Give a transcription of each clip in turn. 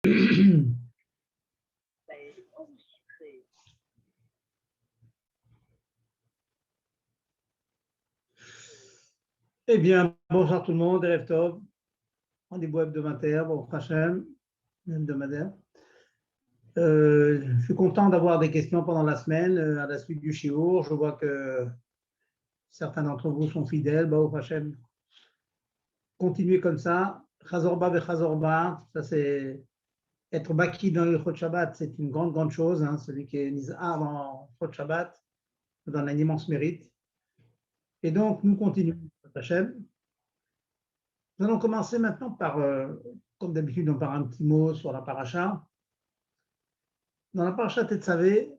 Eh bien, bonsoir tout le monde, Erev Tov, rendez-vous hebdomadaire, bon, Hachem, hebdomadaire. Je suis content d'avoir des questions pendant la semaine, à la suite du Shiur. Je vois que certains d'entre vous sont fidèles, Baruch Hachem. Continuez comme ça, Chazorba ve Chazorba, ça c'est être baki dans le Chot Shabbat, c'est une grande, grande chose, hein, celui qui est Nizhar dans Chot Shabbat, dans un immense mérite. Et donc, nous continuons, Hachem. Nous allons commencer maintenant par, comme d'habitude, on part un petit mot sur la paracha. Dans la paracha Tetzavé,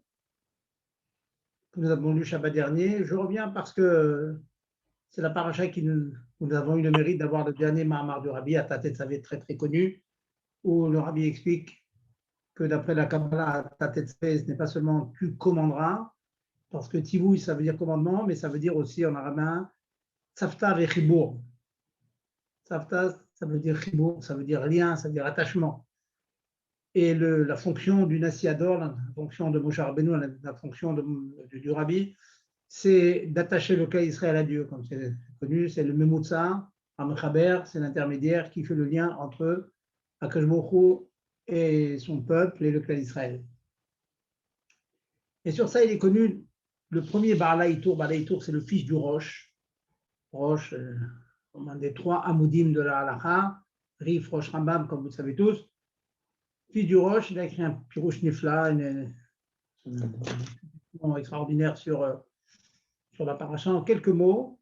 que nous avons lu Shabbat dernier, je reviens parce que c'est la paracha où nous avons eu le mérite d'avoir le dernier Mahamar du Rabbi, Ata Tetzavé, très très connu, où le Rabbi explique que d'après la Kabbalah, Ata Tetzavé, ce n'est pas seulement tu commanderas, parce que Tivouï, ça veut dire commandement, mais ça veut dire aussi en arabe Tzafta et Chibour. Tzafta, ça veut dire Chibour, ça veut dire lien, ça veut dire attachement. Et la fonction du Nasiador, la fonction de Moshe Rabbeinu, la fonction du Rabbi, c'est d'attacher le cas Israël à Dieu, comme c'est connu, c'est le Memutza, Amchaber, c'est l'intermédiaire qui fait le lien entre Akash Baruch Hu et son peuple et le clan Israël. Et sur ça, il est connu, le premier Baalaïtour, c'est le fils du Rosh, Rosh, un des trois Amoudim de la Halacha, Rif, Rosh Rambam, comme vous le savez tous. Fils du Rosh, il a écrit un Pirouche Nifla, un extraordinaire sur la paracha. En quelques mots,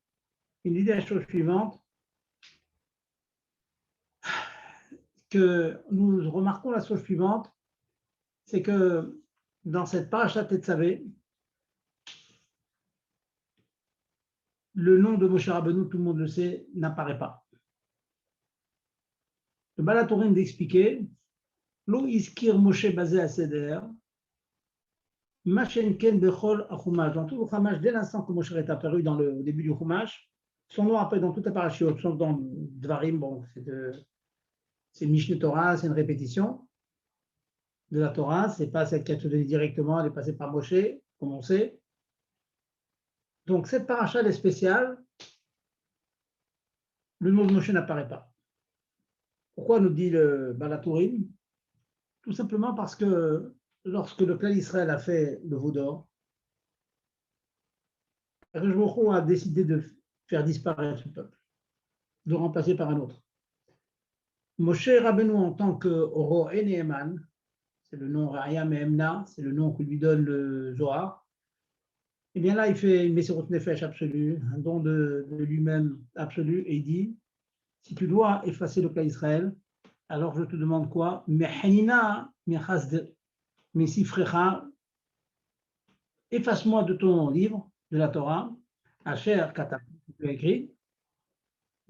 il dit la chose suivante, que nous remarquons la chose suivante, c'est que dans cette paracha Tetzavé, le nom de Moshe Rabbeinu, tout le monde le sait, n'apparaît pas. Le Baal HaTurim d'expliquer, Lo iskir Moshe basé à Seder, Machenken Bechol Achumash. Dans tout le Chumash, dès l'instant que Moshe est apparu au début du Chumash, son nom apparaît dans toute la paracha, sauf dans Dvarim, bon, c'est Mishneh Torah, c'est une répétition de la Torah, c'est pas celle qui a été donnée directement, elle est passée par Moshe, comme on sait. Donc cette paracha est spéciale, le nom de Moshe n'apparaît pas. Pourquoi nous dit le Baal HaTurim? Tout simplement parce que lorsque le clan Israël a fait le veau d'or, Akadosh Baruch Hu a décidé de faire disparaître ce peuple, de le remplacer par un autre. Moshe Rabbeinu, en tant que Oro Eneeman, c'est le nom Raya Mehemna, c'est le nom que lui donne le Zohar, et bien là, il fait une Messirut Nefesh absolue, un don de lui-même absolu, et il dit, si tu dois effacer le clan Israël, alors je te demande quoi? Mehanina mesifrecha, efface-moi de ton livre, de la Torah, Asher Katab, tu as écrit,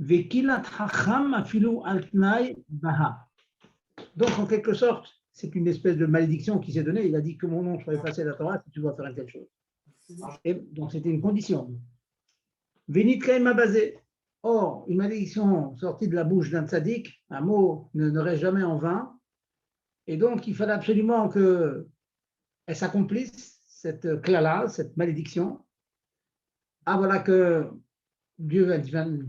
Vekilat Hacham afilu altnai baha. Donc, en quelque sorte, c'est une espèce de malédiction qui s'est donnée. Il a dit que mon nom soit effacé de la Torah si tu dois faire une telle chose. Et donc, c'était une condition. Vénit Kaima basé. Or, une malédiction sortie de la bouche d'un tzaddik, un mot ne reste jamais en vain. Et donc, il fallait absolument qu'elle s'accomplisse, cette klala, cette malédiction. Ah, voilà que Dieu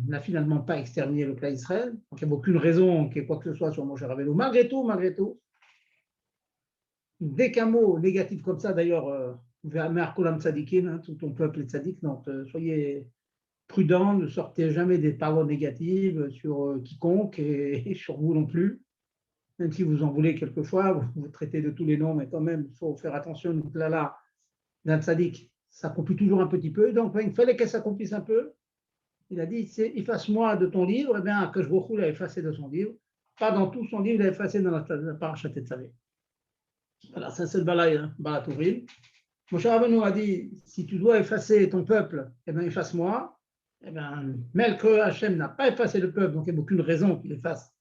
n'a finalement pas exterminé le clan Israël. Donc, il n'y a aucune raison qu'il y ait quoi que ce soit sur Moshe Rabbeinu. Malgré tout, dès qu'un mot négatif comme ça, d'ailleurs, tout ton peuple est tzaddik, donc soyez prudents, ne sortez jamais des paroles négatives sur quiconque et sur vous non plus. Même si vous en voulez quelquefois, vous traitez de tous les noms, mais quand même, il faut faire attention. Donc là, d'un tzaddik, ça s'accomplit toujours un petit peu. Donc, il fallait qu'elle s'accomplisse un peu. Il a dit, efface-moi de ton livre. Eh bien, Akash Baruch Hu l'a effacé de son livre. Pas dans tout son livre, il l'a effacé dans la paracha Tetzavé. Voilà, ça c'est le Baal HaTurim. Moshe Rabbeinu a dit, si tu dois effacer ton peuple, eh bien, efface-moi. Eh bien, mais que Hachem n'a pas effacé le peuple, donc il n'y a aucune raison qu'il efface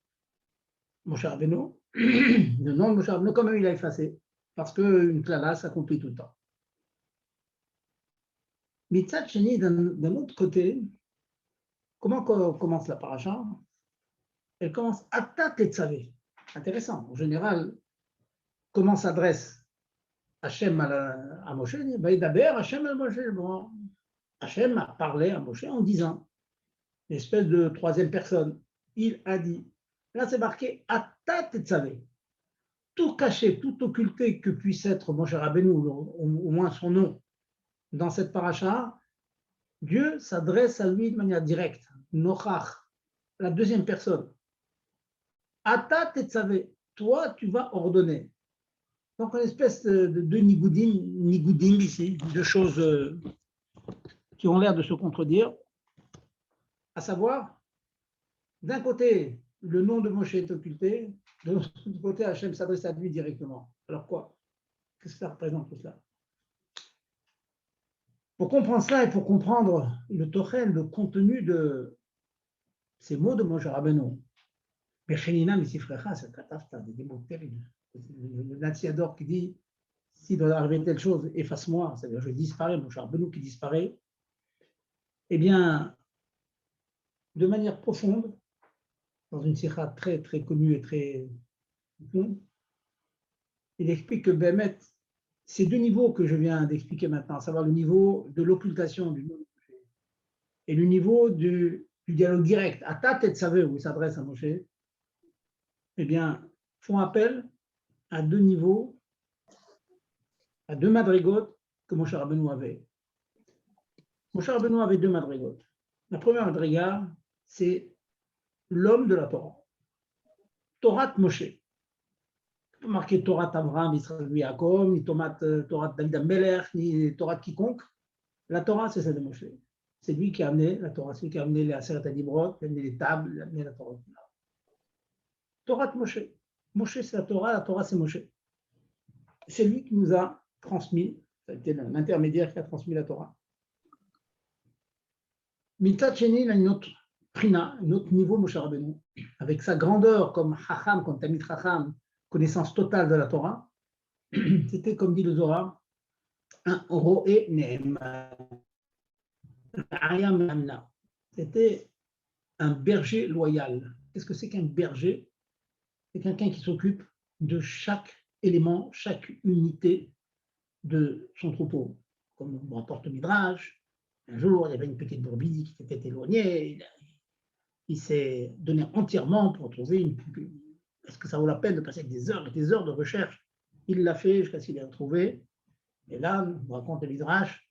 Moshe Rabbeinu. Le nom de Moshe Rabbeinu, quand même, il a effacé, parce qu'une klala s'accomplit tout le temps. Mitzat Sheni, d'un autre côté, comment commence la paracha? Elle commence Ata Tetzavé. Intéressant. En général, comment s'adresse Hachem à Moshe? D'abord, Hachem à Moshe. Bon, Hachem a parlé à Moshe en disant, une espèce de troisième personne. Il a dit. Là, c'est marqué Ata Tetzavé. Tout caché, tout occulté que puisse être Moshe Rabbeinu, au moins son nom, dans cette paracha, Dieu s'adresse à lui de manière directe. Nochach, la deuxième personne. Ata Tetzavé, toi, tu vas ordonner. Donc, une espèce de nigoudim ici, de choses qui ont l'air de se contredire, à savoir, d'un côté, le nom de Moshe est occulté, de l'autre côté, Hachem s'adresse à lui directement. Alors quoi? Qu'est-ce que ça représente tout cela? Pour comprendre cela et pour comprendre le tochen, le contenu de ces mots de Moshe Rabbeinu, Bechenina Misifrecha, c'est des mots terribles. Le Natsiador qui dit, s'il doit arriver telle chose, efface-moi, c'est-à-dire je disparais, Moshe Rabbeinu qui disparaît, eh bien, de manière profonde, dans une sikha très très connue et très profonde, il explique que Bémet, ces deux niveaux que je viens d'expliquer maintenant, à savoir le niveau de l'occultation du nom et le niveau du dialogue direct, à ta tête savée où il s'adresse à Moshe, eh bien, font appel à deux niveaux, à deux madrigotes que Moshe Rabbeinu avait. Moshe Rabbeinu avait deux madrigotes. La première madriga, c'est l'homme de la Torah. Torah Moshe. Pas marqué Torah Abraham, Israël, Yaakov, ni Torah David Ameler, ni Torah quiconque. La Torah, c'est celle de Moshe. C'est lui qui a amené la Torah, c'est lui qui a amené les Aseret Adibrot, qui a amené les tables, qui a amené la Torah. Torah Moshe. Moshe, c'est la Torah, c'est Moshe. C'est lui qui nous a transmis, ça a été l'intermédiaire qui a transmis la Torah. Mitat Sheni, il a une autre prina, un autre niveau, Moshe Rabbeinu, avec sa grandeur comme Chacham, comme Tamid Chacham, connaissance totale de la Torah. C'était, comme dit le Zohar, un Roé Ne'eman. C'était un berger loyal. Qu'est-ce que c'est qu'un berger? C'est quelqu'un qui s'occupe de chaque élément, chaque unité de son troupeau. Comme on rapporte le Midrash, un jour, il y avait une petite brebis qui s'était éloignée, il s'est donné entièrement pour trouver une. Est-ce que ça vaut la peine de passer des heures et des heures de recherche? Il l'a fait jusqu'à ce qu'il ait retrouvé. Et là, on raconte le Midrash,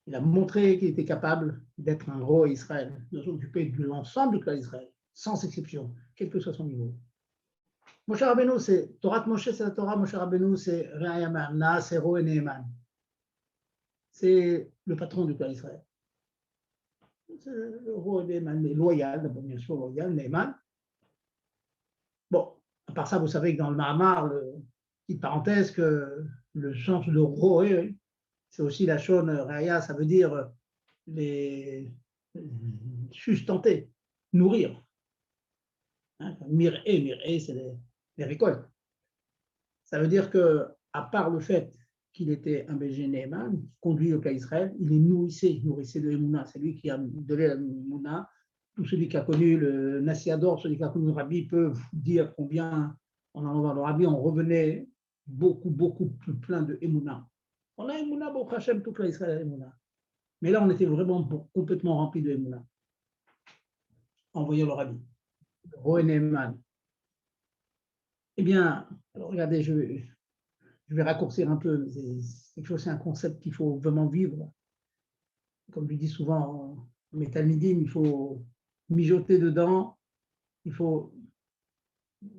il a montré qu'il était capable d'être un roi Israël, de s'occuper de l'ensemble du clan d'Israël, sans exception, quel que soit son niveau. Moshe Rabbeinu, c'est Torah Moshe, c'est la Torah. Moshe Rabbeinu, c'est Re'aya Ma'amna, c'est Roé Ne'eman. C'est le patron du clan d'Israël. C'est le Roé Ne'eman, mais loyal, bien sûr, loyal, Ne'eman. Bon, à part ça, vous savez que dans le Mahamar, petite parenthèse, que le sens de Roé, c'est aussi la shon Re'aya, ça veut dire les sustenter, nourrir. Hein, mir'e, c'est les récoltes. Ça veut dire que, à part le fait qu'il était un berger Ne'eman, qui conduit le peuple d'Israël, il est nourrissait de Emouna. C'est lui qui a donné la Emouna. Tout celui qui a connu le Nassiador, celui qui a connu le Rabbi, peut vous dire combien, en allant voir le Rabbi, on revenait beaucoup plus plein de Emouna. On a Emouna, Baruch Hashem, tout l'Israël a Emouna. Mais là, on était vraiment complètement rempli de Emouna, en voyant le Rabbi. Roé Ne'eman. Eh bien, alors regardez, je vais raccourcir un peu, c'est un concept qu'il faut vraiment vivre. Comme je dis souvent, mes talmidim, il faut mijoter dedans, il faut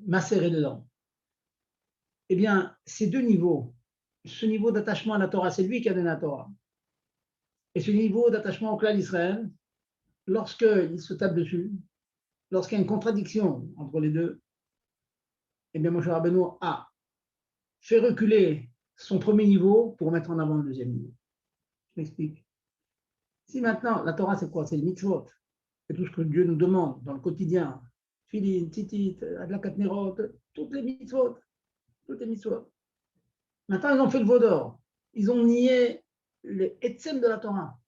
macérer dedans. Eh bien, ces deux niveaux, ce niveau d'attachement à la Torah, c'est lui qui a donné la Torah. Et ce niveau d'attachement au clan d'Israël, lorsqu'il se tape dessus, lorsqu'il y a une contradiction entre les deux, eh bien, Moshe Rabbeinu a fait reculer son premier niveau pour mettre en avant le deuxième niveau. Je m'explique. Si maintenant, la Torah, c'est quoi? C'est le mitzvot. C'est tout ce que Dieu nous demande dans le quotidien. Filin, titit, adlakat nerot, toutes les mitzvot. Toutes les mitzvot. Maintenant, ils ont fait le veau d'or. Ils ont nié les etzem de la Torah.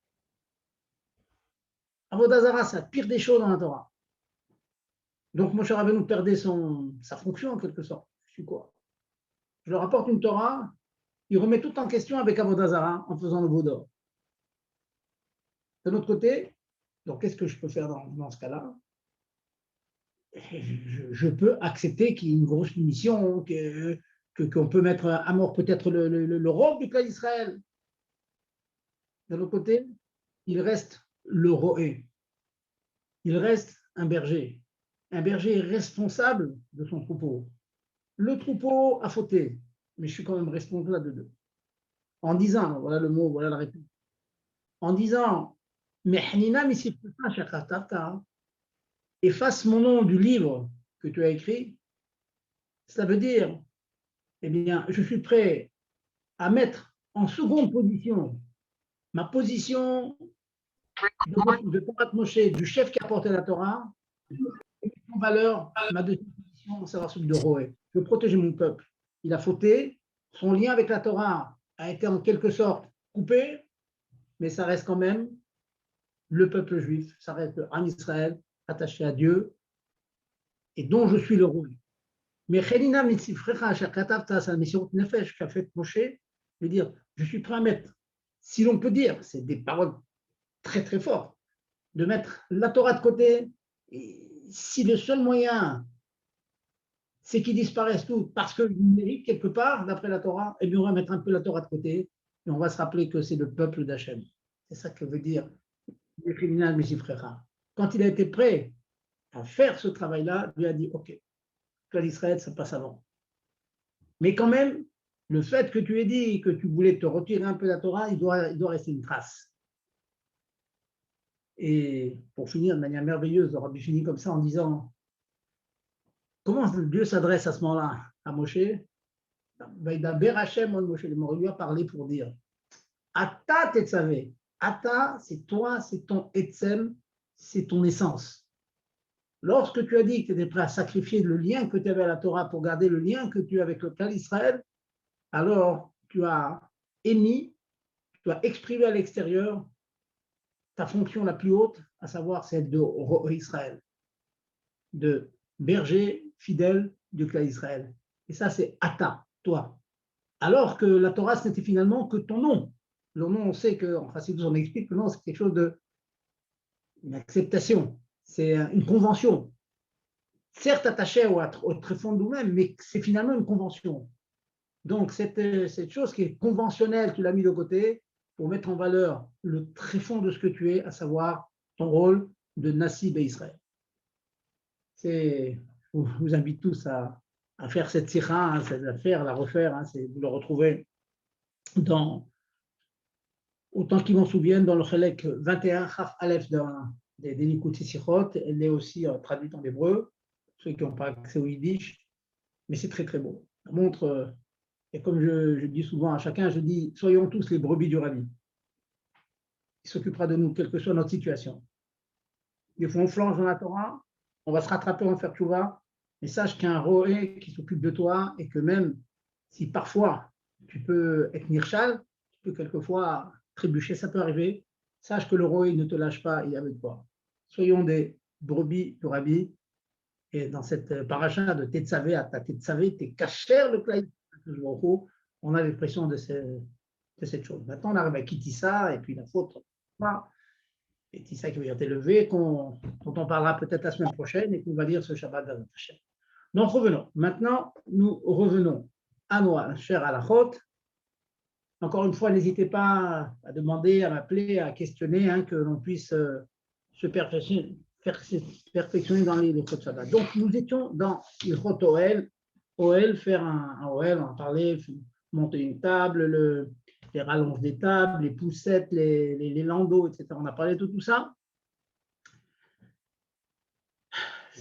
Avodah Zarah, c'est la pire des choses dans la Torah. Donc, Moshe Rabbeinu perdait sa fonction en quelque sorte. Je suis quoi? Je leur apporte une Torah, il remet tout en question avec Avodah Zarah en faisant le veau d'or. D'un autre côté, donc qu'est-ce que je peux faire dans ce cas-là? Je peux accepter qu'il y ait une grosse mission, qu'on peut mettre à mort peut-être le rôle du clan d'Israël. D'un autre côté, il reste le roé. Il reste un berger. Un berger est responsable de son troupeau. Le troupeau a fauté, mais je suis quand même responsable de deux. En disant, voilà le mot, voilà la réponse. En disant, mais efface mon nom du livre que tu as écrit, ça veut dire, eh bien, je suis prêt à mettre en seconde position ma position de Torah Moshe, du chef qui a porté la Torah, en valeur ma deuxième position, à savoir celui de Roé. Je veux protéger mon peuple. Il a fauté, son lien avec la Torah a été en quelque sorte coupé, mais ça reste quand même le peuple juif, ça reste un Israël attaché à Dieu et dont je suis le Roé. Mais Chelina Mitzifrecha, Shakatavta, sa mission Nefesh, qu'a fait Moshe, veut dire, je suis prêt à mettre, si l'on peut dire, c'est des paroles très très fortes, de mettre la Torah de côté, et si le seul moyen, c'est qu'ils disparaissent tous parce qu'ils méritent quelque part, d'après la Torah, eh bien on va mettre un peu la Torah de côté, et on va se rappeler que c'est le peuple d'Hachem. C'est ça que veut dire le criminel Mitzifrecha. Quand il a été prêt à faire ce travail-là, lui a dit, OK, que l'Israël, ça passe avant. Mais quand même, le fait que tu aies dit que tu voulais te retirer un peu de la Torah, il doit rester une trace. Et pour finir de manière merveilleuse, le Rabbi finit comme ça en disant, comment Dieu s'adresse à ce moment-là à Moshe? Vaidaber Hashem on Moshe, il lui a parlé pour dire, Ata tetzavé, Ata, c'est toi, c'est ton etzem, c'est ton essence. Lorsque tu as dit que tu étais prêt à sacrifier le lien que tu avais à la Torah pour garder le lien que tu as avec le clan d'Israël, alors tu as émis, tu as exprimé à l'extérieur ta fonction la plus haute, à savoir celle de Israël, de berger fidèle du clan d'Israël. Et ça, c'est Ata, toi. Alors que la Torah, ce n'était finalement que ton nom. Le nom, on sait que, enfin, si on explique, le nom, c'est quelque chose une acceptation, c'est une convention. Certes attaché au tréfonds de nous-mêmes, mais c'est finalement une convention. Donc, cette chose qui est conventionnelle, tu l'as mis de côté pour mettre en valeur le tréfonds de ce que tu es, à savoir ton rôle de Nassib et Israël. Je vous invite tous à faire cette sira, hein, à faire, à la refaire. Hein, vous le retrouvez dans, autant qu'ils m'en souviennent, dans le Chelek 21, Chaf Aleph des Nikuti Sichot. Elle est aussi traduite en hébreu, ceux qui n'ont pas accès au yiddish, mais c'est très très beau. Ça montre. Et comme je dis souvent à chacun, je dis, soyons tous les brebis du Rabbi. Il s'occupera de nous, quelle que soit notre situation. Des fois, on flanche dans la Torah, on va se rattraper, on va faire tchouva, mais sache qu'il y a un roé qui s'occupe de toi et que même si parfois tu peux être nirchal, tu peux quelquefois trébucher, ça peut arriver, sache que le roé ne te lâche pas, il est avec toi. Soyons des brebis du Rabbi. Et dans cette paracha de Tetzavé à ta Tetzavé, t'es cacher le Klaï. On a l'expression de cette chose. Maintenant, on arrive à Kitissa, et puis la faute, et Tissa qui va être élevé, dont on parlera peut-être la semaine prochaine, et qu'on va lire ce Shabbat d'Azat. Donc, revenons. Maintenant, nous revenons à nos chers halachot. Encore une fois, n'hésitez pas à demander, à m'appeler, à questionner, hein, que l'on puisse se perfectionner dans les Chot Shabbat. Donc, nous étions dans Ilchot Oel, faire un Oel, on en parlait, monter une table, les rallonges des tables, les poussettes, les landaux, etc. On a parlé de tout ça.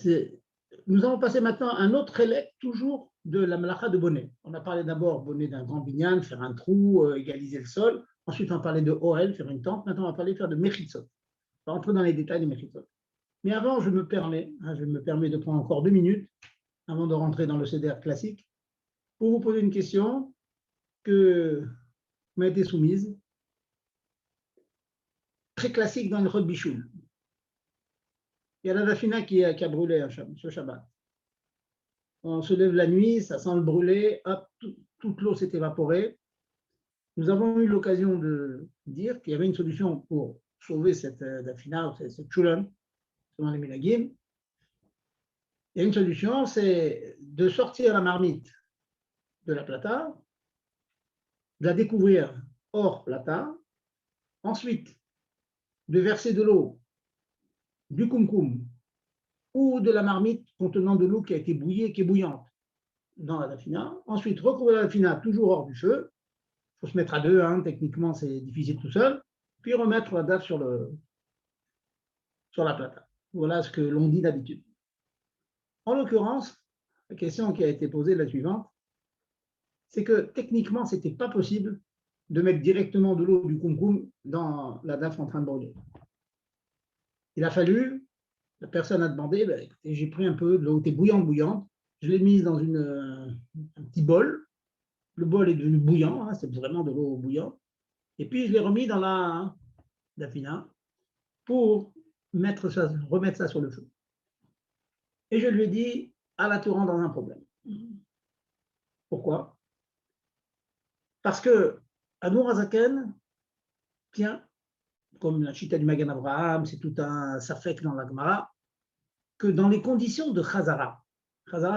Nous allons passer maintenant à un autre élève, toujours de la Malacha de bonnet. On a parlé d'abord bonnet d'un grand binyan, faire un trou, égaliser le sol. Ensuite, on parlait de Oel, faire une tente. Maintenant, on va parler de faire de Mechitzot. On va rentrer dans les détails des Mechitzot. Mais avant, je me permets de prendre encore 2 minutes avant de rentrer dans le CDR classique pour vous poser une question que m'a été soumise, très classique dans le Chod Bichoul. Il y a la dafina qui a brûlé ce Shabbat. On se lève la nuit, ça sent le brûler, hop, toute l'eau s'est évaporée. Nous avons eu l'occasion de dire qu'il y avait une solution pour sauver cette dafina, cette chulon, selon les minagim. Il y a une solution, c'est de sortir la marmite de la plata, de la découvrir hors plata, ensuite de verser de l'eau, du kumkum ou de la marmite contenant de l'eau qui a été bouillie, qui est bouillante dans la dafina. Ensuite, recouvrir la dafina toujours hors du feu. Il faut se mettre à deux, hein, techniquement c'est difficile tout seul. Puis remettre la daf sur la plata. Voilà ce que l'on dit d'habitude. En l'occurrence, la question qui a été posée est la suivante, c'est que techniquement, ce n'était pas possible de mettre directement de l'eau du kumkum dans la daf en train de brûler. Il a fallu, la personne a demandé, ben, écoutez, j'ai pris un peu de l'eau, qui était bouillante, je l'ai mise dans un petit bol, le bol est devenu bouillant, hein, c'est vraiment de l'eau bouillante, et puis je l'ai remis dans la dafina pour remettre ça sur le feu. Et je lui ai dit, à la te rend dans un problème. Pourquoi? Parce que Admor Hazaken tient, comme la chita du Magan Abraham, c'est tout un safek dans la Gemara, que dans les conditions de Chazara,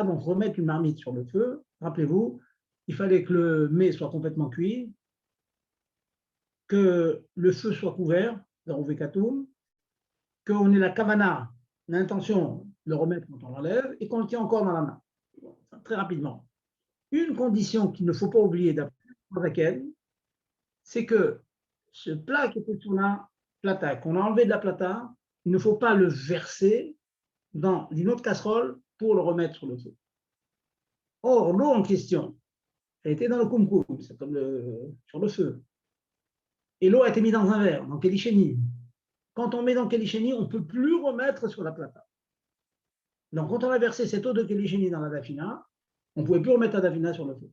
donc remettre une marmite sur le feu, rappelez-vous, il fallait que le mets soit complètement cuit, que le feu soit couvert, qu'on ait la kavana, l'intention de le remettre quand on l'enlève, et qu'on le tient encore dans la main. Très rapidement. Une condition qu'il ne faut pas oublier d'après laquelle, c'est que ce plat qui était sur la plata, qu'on a enlevé de la plata, il ne faut pas le verser dans une autre casserole pour le remettre sur le feu. Or, l'eau en question, elle était dans le kumkum, c'est comme sur le feu. Et l'eau a été mise dans un verre, dans Kelisheni. Quand on met dans Kelisheni, on ne peut plus remettre sur la plata. Donc, quand on a versé cette eau de Kelisheni dans la dafina, on ne pouvait plus remettre la dafina sur le feu.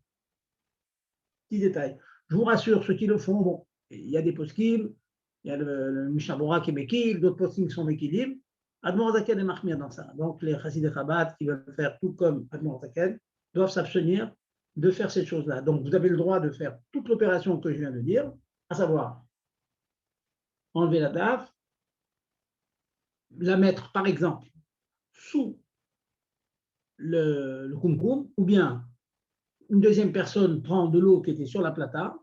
Petit détail. Je vous rassure, ceux qui le font, bon, il y a des poskim, il y a le Mishnah Bora qui est Mekil, d'autres poskim qui sont Mekilim. Admor Zaken est Mahmir dans ça. Donc, les Chassidei Chabad qui veulent faire tout comme Admor Zaken doivent s'abstenir de faire cette chose-là. Donc, vous avez le droit de faire toute l'opération que je viens de dire, à savoir enlever la daf, la mettre, par exemple, sous le kumkum, ou bien une deuxième personne prend de l'eau qui était sur la plata,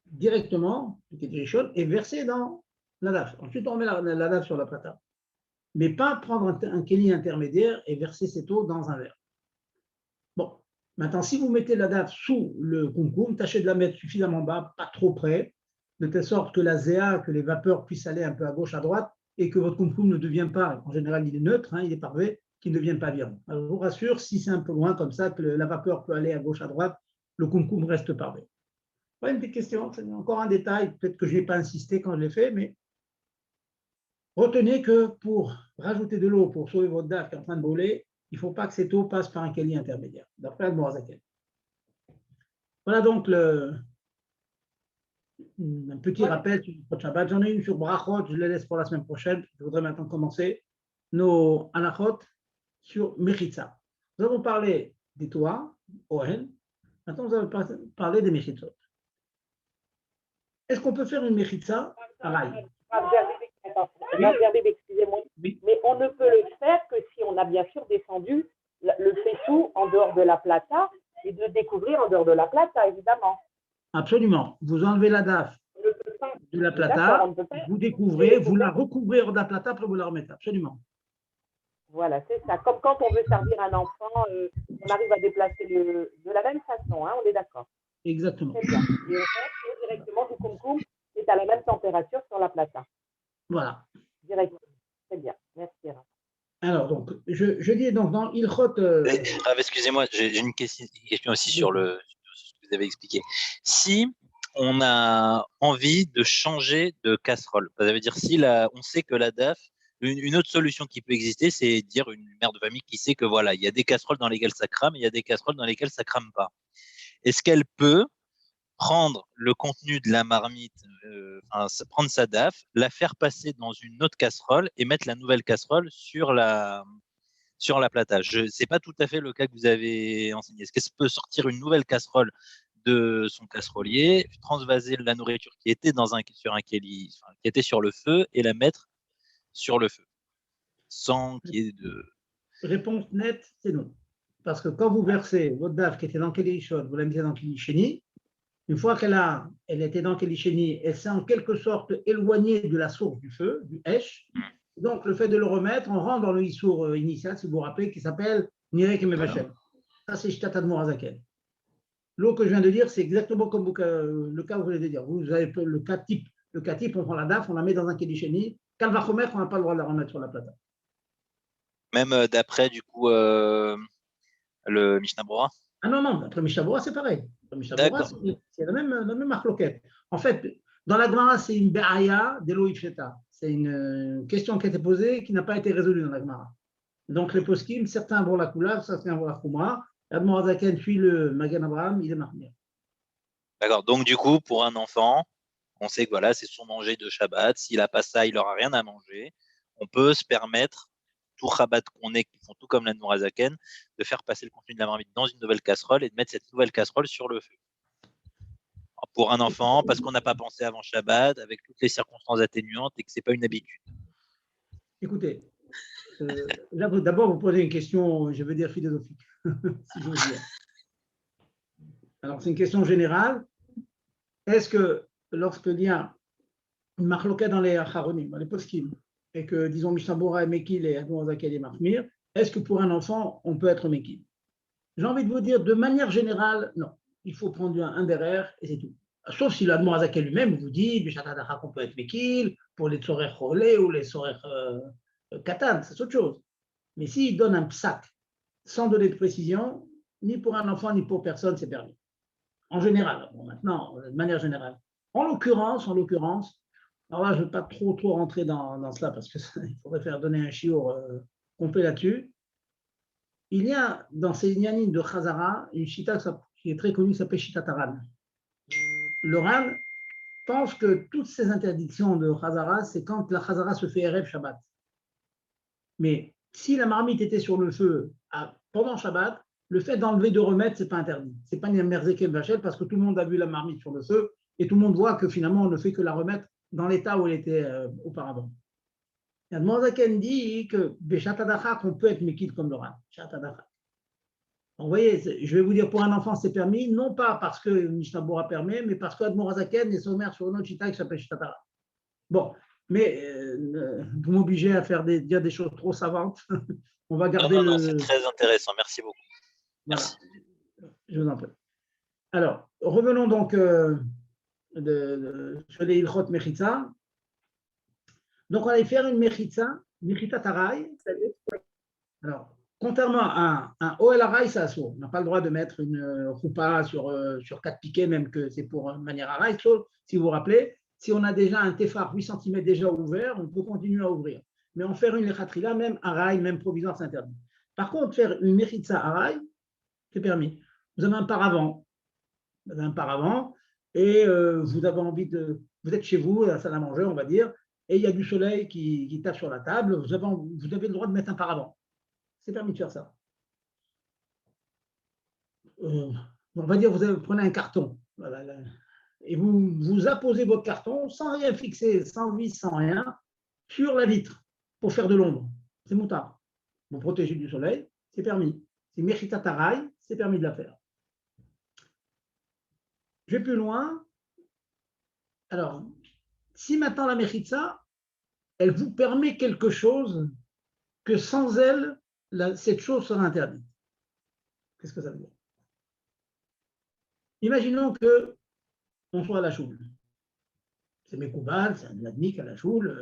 directement, qui était chaude, et verser dans la daf. Ensuite, on met la daf sur la plata. Mais pas prendre un kéli intermédiaire et verser cette eau dans un verre. Bon, maintenant, si vous mettez la daf sous le kumkum, tâchez de la mettre suffisamment bas, pas trop près, de telle sorte que la zéa, que les vapeurs puissent aller un peu à gauche, à droite, et que votre kumkum ne devienne pas, en général, il est neutre, hein, il est parfait, qu'il ne devienne pas violent. Alors, je vous rassure, si c'est un peu loin comme ça, que la vapeur peut aller à gauche, à droite, le kumkum reste parfait. Pas une petite question, c'est encore un détail, peut-être que je n'ai pas insisté quand je l'ai fait, mais retenez que pour rajouter de l'eau, pour sauver votre daf qui est en train de brûler, il ne faut pas que cette eau passe par un keli intermédiaire, d'après Admor Hazaken. Voilà donc un petit rappel sur le Shabbat. J'en ai une sur Brachot, je les laisse pour la semaine prochaine. Je voudrais maintenant commencer nos halachot sur Mechitza. Nous avons parlé des toits, Ohel. Maintenant, nous allons parler des Mechitzot. Est-ce qu'on peut faire une Mechitza pareil? Excusez-moi, oui. Mais on ne peut le faire que si on a bien sûr descendu le faitout en dehors de la plata et de découvrir en dehors de la plata, évidemment. Absolument. Vous enlevez la daf de la plata, vous découvrez, vous la recouvrez hors de la plata, après vous la remettez. Absolument. Voilà, c'est ça. Comme quand on veut servir un enfant, on arrive à déplacer de la même façon, hein, on est d'accord. Exactement. Très bien. Et on fait directement du kumkum, c'est à la même température sur la plata. Voilà. Directement. Très bien. Merci. Alors, donc, je dis donc dans Ilchot. Excusez-moi, j'ai une question aussi sur ce que vous avez expliqué. Si on a envie de changer de casserole, ça veut dire si on sait que la DAF, une autre solution qui peut exister, c'est dire une mère de famille qui sait que voilà, il y a des casseroles dans lesquelles ça crame et il y a des casseroles dans lesquelles ça crame pas. Est-ce qu'elle peut prendre le contenu de la marmite, prendre sa daf, la faire passer dans une autre casserole et mettre la nouvelle casserole sur la plata. Ce n'est pas tout à fait le cas que vous avez enseigné. Est-ce qu'elle peut sortir une nouvelle casserole de son casserolier, transvaser la nourriture qui était sur un kéli, qui était sur le feu et la mettre sur le feu, sans qu'il y ait de… Réponse nette, c'est non. Parce que quand vous versez votre daf qui était dans Kéli Rishon, vous la mettez dans Kéli Sheni, une fois elle était dans Kéli Sheni, elle s'est en quelque sorte éloignée de la source du feu, du Hesh. Donc, le fait de le remettre, on rentre dans le Issour initial, si vous vous rappelez, qui s'appelle Nirek et Mevachem. Ça, c'est Shtat Admor Hazaken. L'eau que je viens de dire, c'est exactement comme le cas que vous venez de dire. Vous avez le cas type. Le cas type, on prend la daf, on la met dans un Kéli Sheni. Quand elle va remettre, on n'a pas le droit de la remettre sur la plata. Même d'après, du coup, le Mishnah Brura. Ah non, après Mishnah Brura, c'est pareil. Mishnah Brura, c'est la même marloquette. En fait, dans la Gemara, c'est une be'aya d'Elo Ifsheta. C'est une question qui a été posée qui n'a pas été résolue dans la Gemara. Donc, les poskim, certains vont la Kulav, certains vont la Khumra. Admor Hazaken suit le Magen Abraham, il est marmir. D'accord. Donc, du coup, pour un enfant, on sait que voilà, c'est son manger de Shabbat. S'il n'a pas ça, il n'aura rien à manger. On peut se permettre, tout Shabbat qu'on est, qui font tout comme l'Admor Hazaken, de faire passer le contenu de la marmite dans une nouvelle casserole et de mettre cette nouvelle casserole sur le feu. Alors, pour un enfant, parce qu'on n'a pas pensé avant Shabbat, avec toutes les circonstances atténuantes et que ce n'est pas une habitude. Écoutez, là, d'abord, vous posez une question, je veux dire, philosophique, si j'ose dire. Alors, c'est une question générale. Est-ce que lorsqu'il y a une marloquette dans les acharonim, dans les poskim, et que, disons, Mishnah Brura est Mekil et Admor Hazaken est Mahmir, est-ce que pour un enfant, on peut être Mekil? J'ai envie de vous dire, de manière générale, non. Il faut prendre un derrière et c'est tout. Sauf si l'Admor Hazaken lui-même vous dit, du Shatadacha qu'on peut être Mekil, pour les Tzorer Cholé ou les Tzorer Katan, c'est autre chose. Mais s'il donne un psak sans donner de précision, ni pour un enfant, ni pour personne, c'est permis. En général, bon, maintenant, de manière générale. En l'occurrence, alors là, je ne veux pas trop rentrer dans cela parce qu'il faudrait faire donner un chiour complet là-dessus. Il y a dans ces Inyanim de Chazara une chita qui est très connue qui s'appelle Chita Taran. Le Ran pense que toutes ces interdictions de Chazara, c'est quand la Chazara se fait Erev Shabbat. Mais si la marmite était sur le feu pendant Shabbat, le fait d'enlever, de remettre, ce n'est pas interdit. Ce n'est pas une merzekem vachel parce que tout le monde a vu la marmite sur le feu et tout le monde voit que finalement on ne fait que la remettre dans l'état où elle était auparavant. Admor Hazaken dit que Beshatadacha, qu'on peut être Mekil comme le Ran. Vous voyez, je vais vous dire, pour un enfant, c'est permis, non pas parce que Mishnah Brura permet, mais parce qu'Admor Hazaken est sommaire sur une autre chita qui s'appelle Shitatara. Bon, mais vous m'obligez à dire des choses trop savantes. On va garder non, c'est très intéressant. Merci beaucoup. Voilà. Merci. Je vous en prie. Alors, revenons donc sur les Ilchot Mechitza. Donc, on allait faire une Mechitza Tarai. Alors, contrairement à un Oel Arai, c'est assourd. On n'a pas le droit de mettre une choupa sur 4 piquets, même que c'est pour une manière Arai. Si vous vous rappelez, si on a déjà un Tefar 8 cm déjà ouvert, on peut continuer à ouvrir. Mais en faire une Lechatrila, même Arai, même provisoire, c'est interdit. Par contre, faire une Mechitza Arai, c'est permis. Vous avez un paravent. Et vous avez envie vous êtes chez vous, à la salle à manger, on va dire, et il y a du soleil qui tape sur la table, vous avez le droit de mettre un paravent. C'est permis de faire ça. On va dire, vous prenez un carton, voilà, et vous apposez votre carton sans rien fixer, sans vis, sans rien, sur la vitre pour faire de l'ombre. C'est moutard. Vous protégez du soleil, c'est permis. C'est Mechita Tarai, c'est permis de la faire. Je vais plus loin. Alors, si maintenant la Mechitza, elle vous permet quelque chose que sans elle, cette chose sera interdite. Qu'est-ce que ça veut dire? Imaginons qu'on soit à la choule. C'est Mekoubal, c'est un adnik à la choule.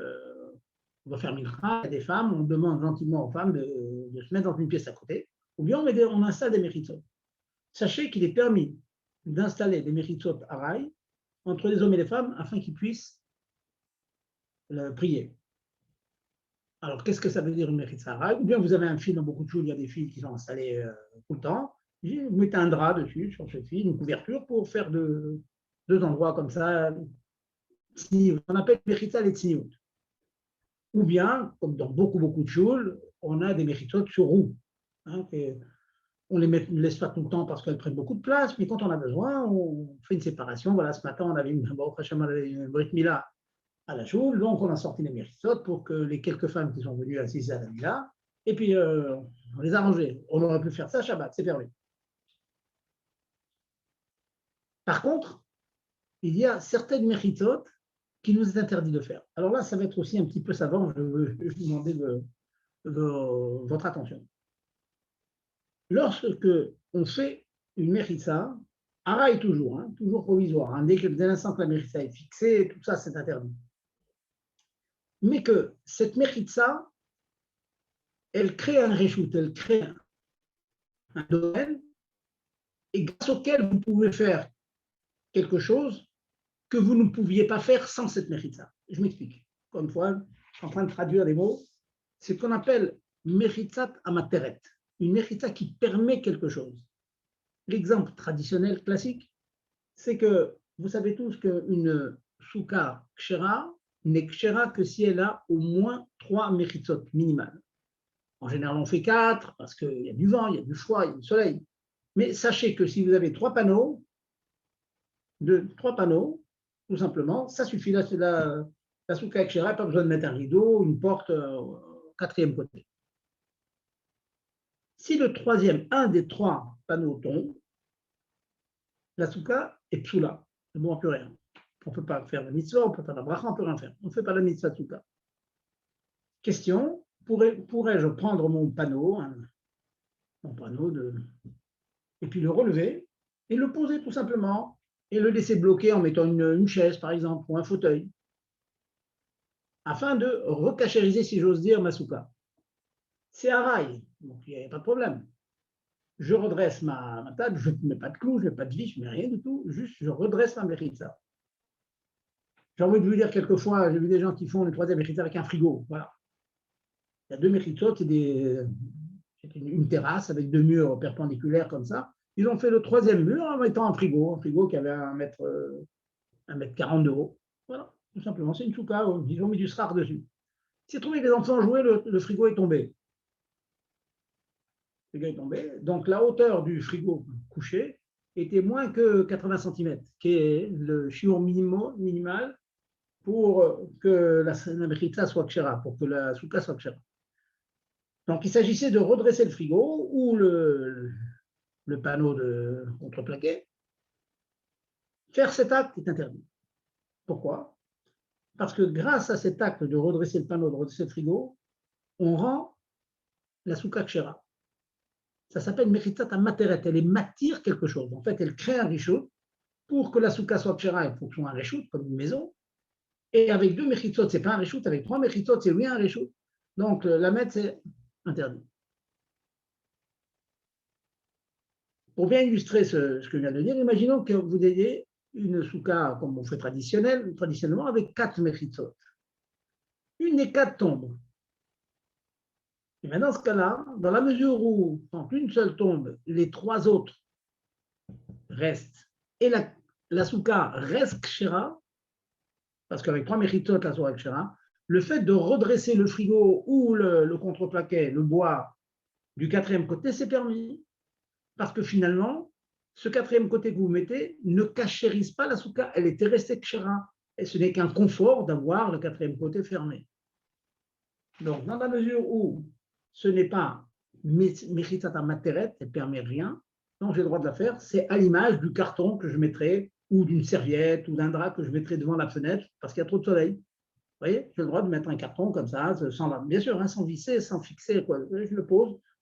On va faire mincha, il y a des femmes, on demande gentiment aux femmes de se mettre dans une pièce à côté. Ou bien on installe des Mechitzot. Sachez qu'il est permis d'installer des Mechitzot Arai entre les hommes et les femmes afin qu'ils puissent prier. Alors, qu'est-ce que ça veut dire une Mechitza Arai? Ou bien vous avez un fil, dans beaucoup de choses, il y a des fils qui sont installés tout le temps. Vous mettez un drap dessus, sur ce fil, une couverture pour faire deux endroits comme ça, on appelle Mechitza les Tzniut. Ou bien, comme dans beaucoup de choules, on a des Mechitzot sur roue. Hein, on ne les laisse pas tout le temps parce qu'elles prennent beaucoup de place, mais quand on a besoin, on fait une séparation. Voilà, ce matin, on avait une Brit Mila à la choule, donc on a sorti les Mechitzot pour que les quelques femmes qui sont venues assises à la Mila, et puis on les a rangées. On aurait pu faire ça Shabbat, c'est permis. Par contre, il y a certaines Mechitzot qui nous est interdit de faire. Alors là, ça va être aussi un petit peu savant, je veux vous demander votre attention. Lorsque on fait une Mechitza, Araï toujours, hein, toujours provisoire, hein, dès l'instant que la Mechitza est fixée, tout ça c'est interdit. Mais que cette Mechitza, elle crée un réchout, elle crée un domaine, et grâce auquel vous pouvez faire quelque chose que vous ne pouviez pas faire sans cette Mechitza. Je m'explique. Encore une fois, je suis en train de traduire les mots. C'est ce qu'on appelle Mechitzat Amateret, une Mechitza qui permet quelque chose. L'exemple traditionnel classique, c'est que vous savez tous qu'une souka kshera n'est kshera que si elle a au moins 3 mechitzot minimales. En général, on fait 4 parce qu'il y a du vent, il y a du froid, il y a du soleil. Mais sachez que si vous avez 3 panneaux, tout simplement, ça suffit. La souka kshera n'a pas besoin de mettre un rideau, une porte au quatrième côté. Si un des 3 panneaux tombe, la souka est psoula. On ne peut rien. On ne peut pas faire la mitzvah, on ne peut pas la bracha, on ne peut rien faire. On ne fait pas la mitzvah souka. Question, pourrais-je prendre mon panneau, et puis le relever et le poser tout simplement et le laisser bloquer en mettant une chaise, par exemple, ou un fauteuil, afin de recachériser, si j'ose dire, ma souka. C'est araï, donc il n'y a pas de problème. Je redresse ma table, je ne mets pas de clous, je ne mets pas de vis, je ne mets rien du tout, juste je redresse ma mechitza. J'ai envie de vous dire quelquefois, j'ai vu des gens qui font le troisième mechitza avec un frigo. Voilà. Il y a 2 mechitzot, c'est une terrasse avec 2 murs perpendiculaires comme ça. Ils ont fait le 3e mur en mettant un frigo qui avait 1m40 de haut. Voilà, tout simplement, c'est une souka, ils ont mis du srar dessus. C'est trouvé que les enfants jouaient, le frigo est tombé. Le frigo est tombé. Donc la hauteur du frigo couché était moins que 80 cm, qui est le shiur minimal pour que la mechitza soit kshera, pour que la souka soit kshera. Donc il s'agissait de redresser le frigo ou le panneau de contreplaqué. Faire cet acte est interdit. Pourquoi? Parce que grâce à cet acte de redresser le panneau, de redresser le frigo, on rend la souka kshera. Ça s'appelle mechitzat amateret. Elle ématire quelque chose. En fait, elle crée un rishut. Pour que la souka soit kshera, il faut que ce soit un rishut, comme une maison. Et avec 2 mechitzot, ce n'est pas un rishut. Avec 3 mechitzot, c'est oui un rishut. Donc, la mettre, c'est interdit. Pour bien illustrer ce que je viens de dire, imaginons que vous ayez une souka, comme on fait traditionnellement, avec 4 mechitzot. Une des 4 tombe. Et bien dans ce cas-là, dans la mesure où, quand une seule tombe, les 3 autres restent, et la souka reste kshera, parce qu'avec 3 mechitzot, la souka est kshera, le fait de redresser le frigo ou le contreplaquet, le bois, du 4e côté, c'est permis. Parce que finalement, ce 4e côté que vous mettez ne cachérise pas la souka, elle était restée kshera. Et ce n'est qu'un confort d'avoir le 4e côté fermé. Donc, dans la mesure où ce n'est pas mechitzat amateret, elle ne permet rien, donc j'ai le droit de la faire, c'est à l'image du carton que je mettrai, ou d'une serviette, ou d'un drap que je mettrai devant la fenêtre, parce qu'il y a trop de soleil. Vous voyez, j'ai le droit de mettre un carton comme ça, bien sûr, hein, sans visser, sans fixer, quoi. Je le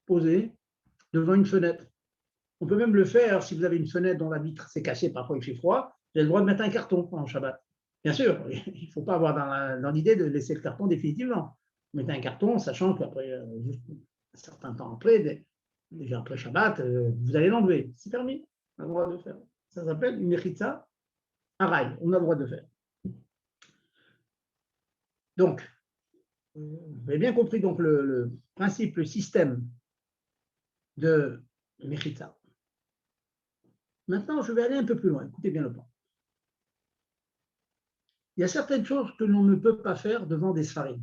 posé devant une fenêtre. On peut même le faire si vous avez une fenêtre dont la vitre s'est cachée, parfois il fait froid, vous avez le droit de mettre un carton pendant Shabbat. Bien sûr, il ne faut pas avoir dans l'idée de laisser le carton définitivement. Vous mettez un carton, sachant qu'après, un certain temps après, déjà après Shabbat, vous allez l'enlever. C'est permis, on a le droit de faire. Ça s'appelle une mechitza araï, on a le droit de faire. Donc, vous avez bien compris donc, le principe, le système de mechitza. Maintenant, je vais aller un peu plus loin. Écoutez bien le point. il y a certaines choses que l'on ne peut pas faire devant des sfarim.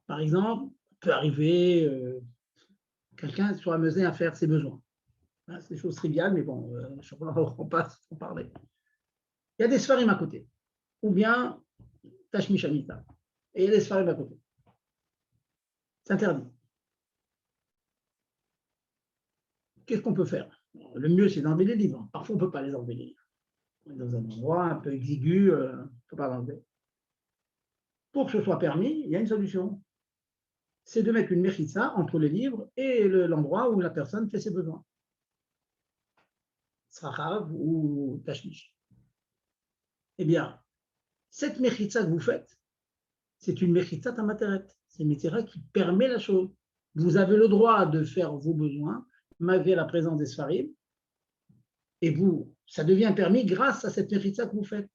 Par exemple, peut arriver quelqu'un soit amusé à faire ses besoins. C'est des choses triviales, mais bon, on passe pour parler. Il y a des sfarim à côté, ou bien Tashmish Amita, et il y a des sfarim à côté. C'est interdit. Qu'est-ce qu'on peut faire? Le mieux, c'est d'enlever les livres. Parfois, on ne peut pas les enlever, les livres. On est dans un endroit un peu exigu, il ne faut pas l'enlever. Pour que ce soit permis, il y a une solution. C'est de mettre une mechitza entre les livres et l'endroit où la personne fait ses besoins. Srachav ou Tashmish. Eh bien, cette mechitza que vous faites, c'est une mechitza tamateret. C'est une mechitza qui permet la chose. Vous avez le droit de faire vos besoins malgré la présence des sfarim, et vous, ça devient permis grâce à cette mechitza que vous faites.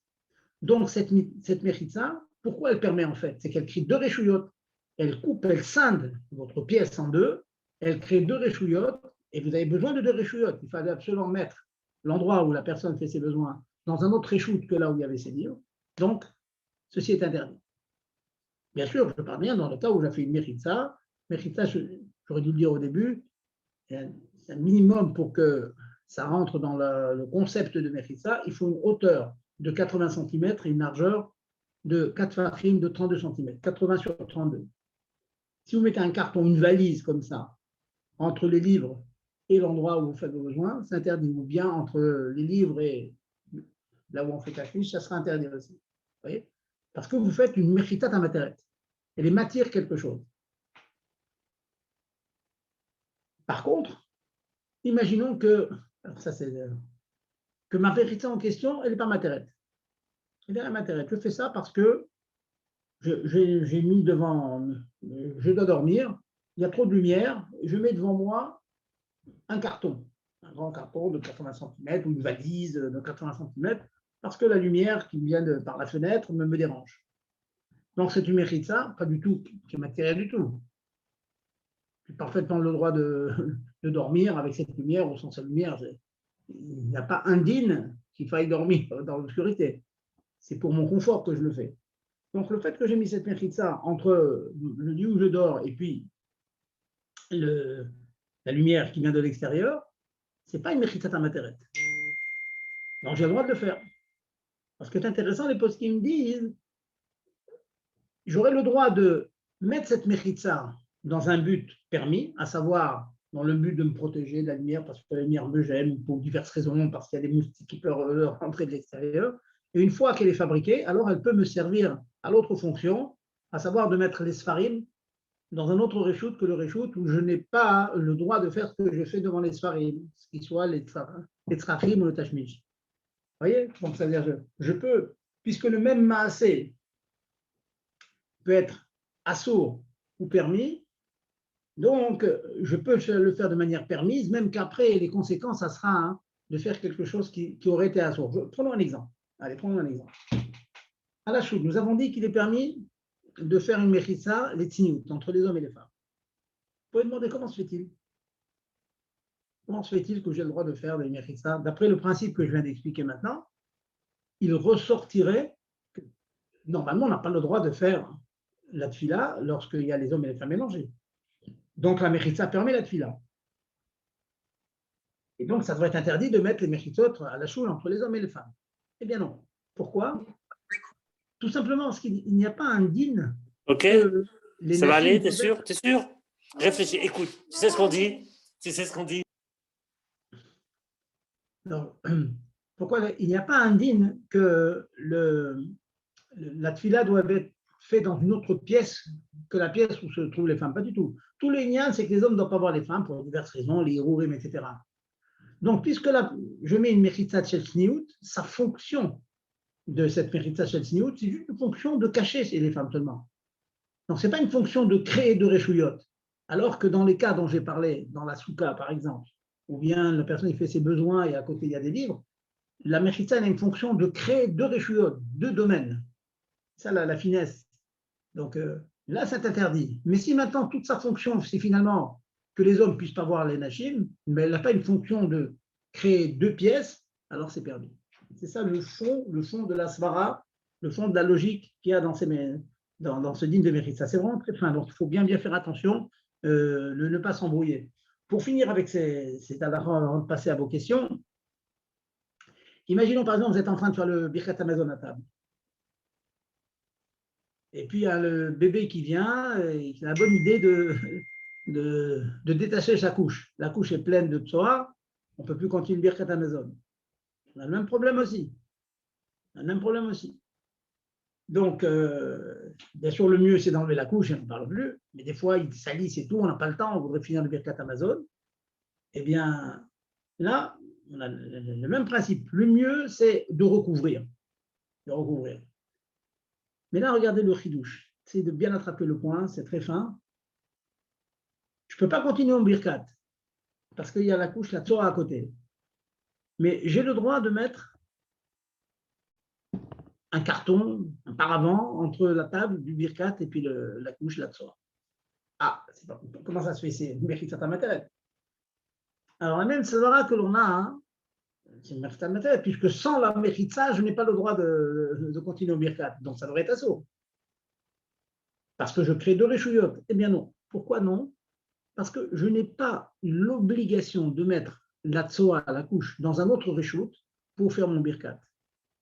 Donc, cette mechitza, pourquoi elle permet en fait? C'est qu'elle crée deux réchouillottes. Elle coupe, elle scinde votre pièce en deux, elle crée deux réchouillottes, et vous avez besoin de deux réchouillottes. Il fallait absolument mettre l'endroit où la personne fait ses besoins dans un autre réchoute que là où il y avait ses livres. Donc, ceci est interdit. Bien sûr, je parle bien dans le cas où j'ai fait une mechitza. Mechitza, j'aurais dû le dire au début, c'est un minimum pour que ça rentre dans le concept de mechitza. Il faut une hauteur de 80 cm et une largeur de 4 fachim de 32 cm, 80 sur 32. Si vous mettez un carton, une valise comme ça, entre les livres et l'endroit où vous faites vos besoins, c'est interdit. Ou bien entre les livres et là où on fait cache-fiche, ça sera interdit aussi. Vous voyez? Parce que vous faites une mechita tamateret. Elle est matière quelque chose. Par contre, imaginons que, alors ça c'est, que ma mechita en question, elle n'est pas matérette. Elle est matérette. Je fais ça parce que j'ai mis devant, je dois dormir, il y a trop de lumière, je mets devant moi un carton, un grand carton de 80 cm ou une valise de 80 cm, parce que la lumière qui vient par la fenêtre me dérange. Donc c'est une mechitza, pas du tout, qui est matérielle du tout. J'ai parfaitement le droit de dormir avec cette lumière ou sans cette lumière. Il n'y a pas indigne qu'il faille dormir dans l'obscurité. C'est pour mon confort que je le fais. Donc, le fait que j'ai mis cette mechitza entre le lieu où je dors et puis la lumière qui vient de l'extérieur, ce n'est pas une mechitza tamateret. Donc, j'ai le droit de le faire. Parce que c'est intéressant, les postes qui me disent, j'aurais le droit de mettre cette mechitza dans un but permis, à savoir dans le but de me protéger de la lumière parce que la lumière me gêne ou pour diverses raisons, parce qu'il y a des moustiques qui peuvent rentrer de l'extérieur. Et une fois qu'elle est fabriquée, alors elle peut me servir à l'autre fonction, à savoir de mettre les sfarim dans un autre reshoot que le reshoot où je n'ai pas le droit de faire ce que je fais devant les sfarim, ce qui soit les tzrachim ou le tashmish. Vous voyez? Donc, ça veut dire je peux, puisque le même maasé peut être assourd ou permis, donc je peux le faire de manière permise, même qu'après, les conséquences, ça sera de faire quelque chose qui aurait été assourd. Prenons un exemple. Allez, prenons un exemple. À la choute, nous avons dit qu'il est permis de faire une mechitza, les tsiniout, entre les hommes et les femmes. Vous pouvez demander comment se fait-il? Comment se fait-il que j'ai le droit de faire des mechitza? D'après le principe que je viens d'expliquer maintenant, il ressortirait que normalement, on n'a pas le droit de faire la tfila lorsqu'il y a les hommes et les femmes mélangés. Donc la mechitza permet la tfila. Et donc, ça devrait être interdit de mettre les mechitzot à la choule entre les hommes et les femmes. Eh bien non. Pourquoi? Tout simplement parce qu'il n'y a pas un din. Ok, ça va aller, t'es sûr? T'es sûr? Réfléchis, écoute, tu sais ce qu'on dit? Tu sais ce qu'on dit? Donc, pourquoi il n'y a pas un din que la tfila doit être faite dans une autre pièce que la pièce où se trouvent les femmes? Pas du tout. Tous les liens, c'est que les hommes ne doivent pas voir les femmes pour diverses raisons, les hirourim, etc. Donc, puisque là, je mets une mechitza shel tzniut, sa fonction de cette mechitza shel tzniut, c'est juste une fonction de cacher les femmes seulement. Donc, ce n'est pas une fonction de créer de réchouillotte. Alors que dans les cas dont j'ai parlé, dans la souka par exemple, ou bien la personne qui fait ses besoins et à côté il y a des livres, la mechitza a une fonction de créer deux réchouillottes, deux domaines. Ça, la finesse. Donc là, c'est interdit. Mais si maintenant toute sa fonction, c'est finalement que les hommes ne puissent pas voir les nashim, mais elle n'a pas une fonction de créer deux pièces, alors c'est permis. C'est ça le fond de la svara, le fond de la logique qu'il y a dans ce dîme de mérite. Ça, c'est vraiment très fin. Donc, il faut bien faire attention, ne pas s'embrouiller. Pour finir avec ces avant de passer à vos questions, imaginons par exemple, vous êtes en train de faire le Birkat Hamazon à table. Et puis, il y a le bébé qui vient et qui a la bonne idée de détacher sa couche. La couche est pleine de tsoa, on ne peut plus continuer le Birkat Hamazon. On a le même problème aussi. Donc, bien sûr, le mieux, c'est d'enlever la couche et on ne parle plus. Mais des fois, il salisse et tout, on n'a pas le temps, on voudrait finir le Birkat Hamazon. Eh bien, là, on a le même principe. Le mieux, c'est de recouvrir. Mais là, regardez le chidouche. C'est de bien attraper le point, c'est très fin. Je ne peux pas continuer en birkat parce qu'il y a la couche, la tzora à côté. Mais j'ai le droit de mettre un carton, un paravent entre la table du birkat et puis la couche, la tzora. Ah, comment ça se fait? C'est une mérite matérielle. Alors, la même tzora que l'on a, hein, c'est une mérite matérielle, puisque sans la mérite, je n'ai pas le droit de continuer au birkat. Donc, ça devrait être assaut. Parce que je crée deux réchouillottes. Eh bien non. Pourquoi non? Parce que je n'ai pas l'obligation de mettre la tsoa, la couche, dans un autre réchout pour faire mon birkat.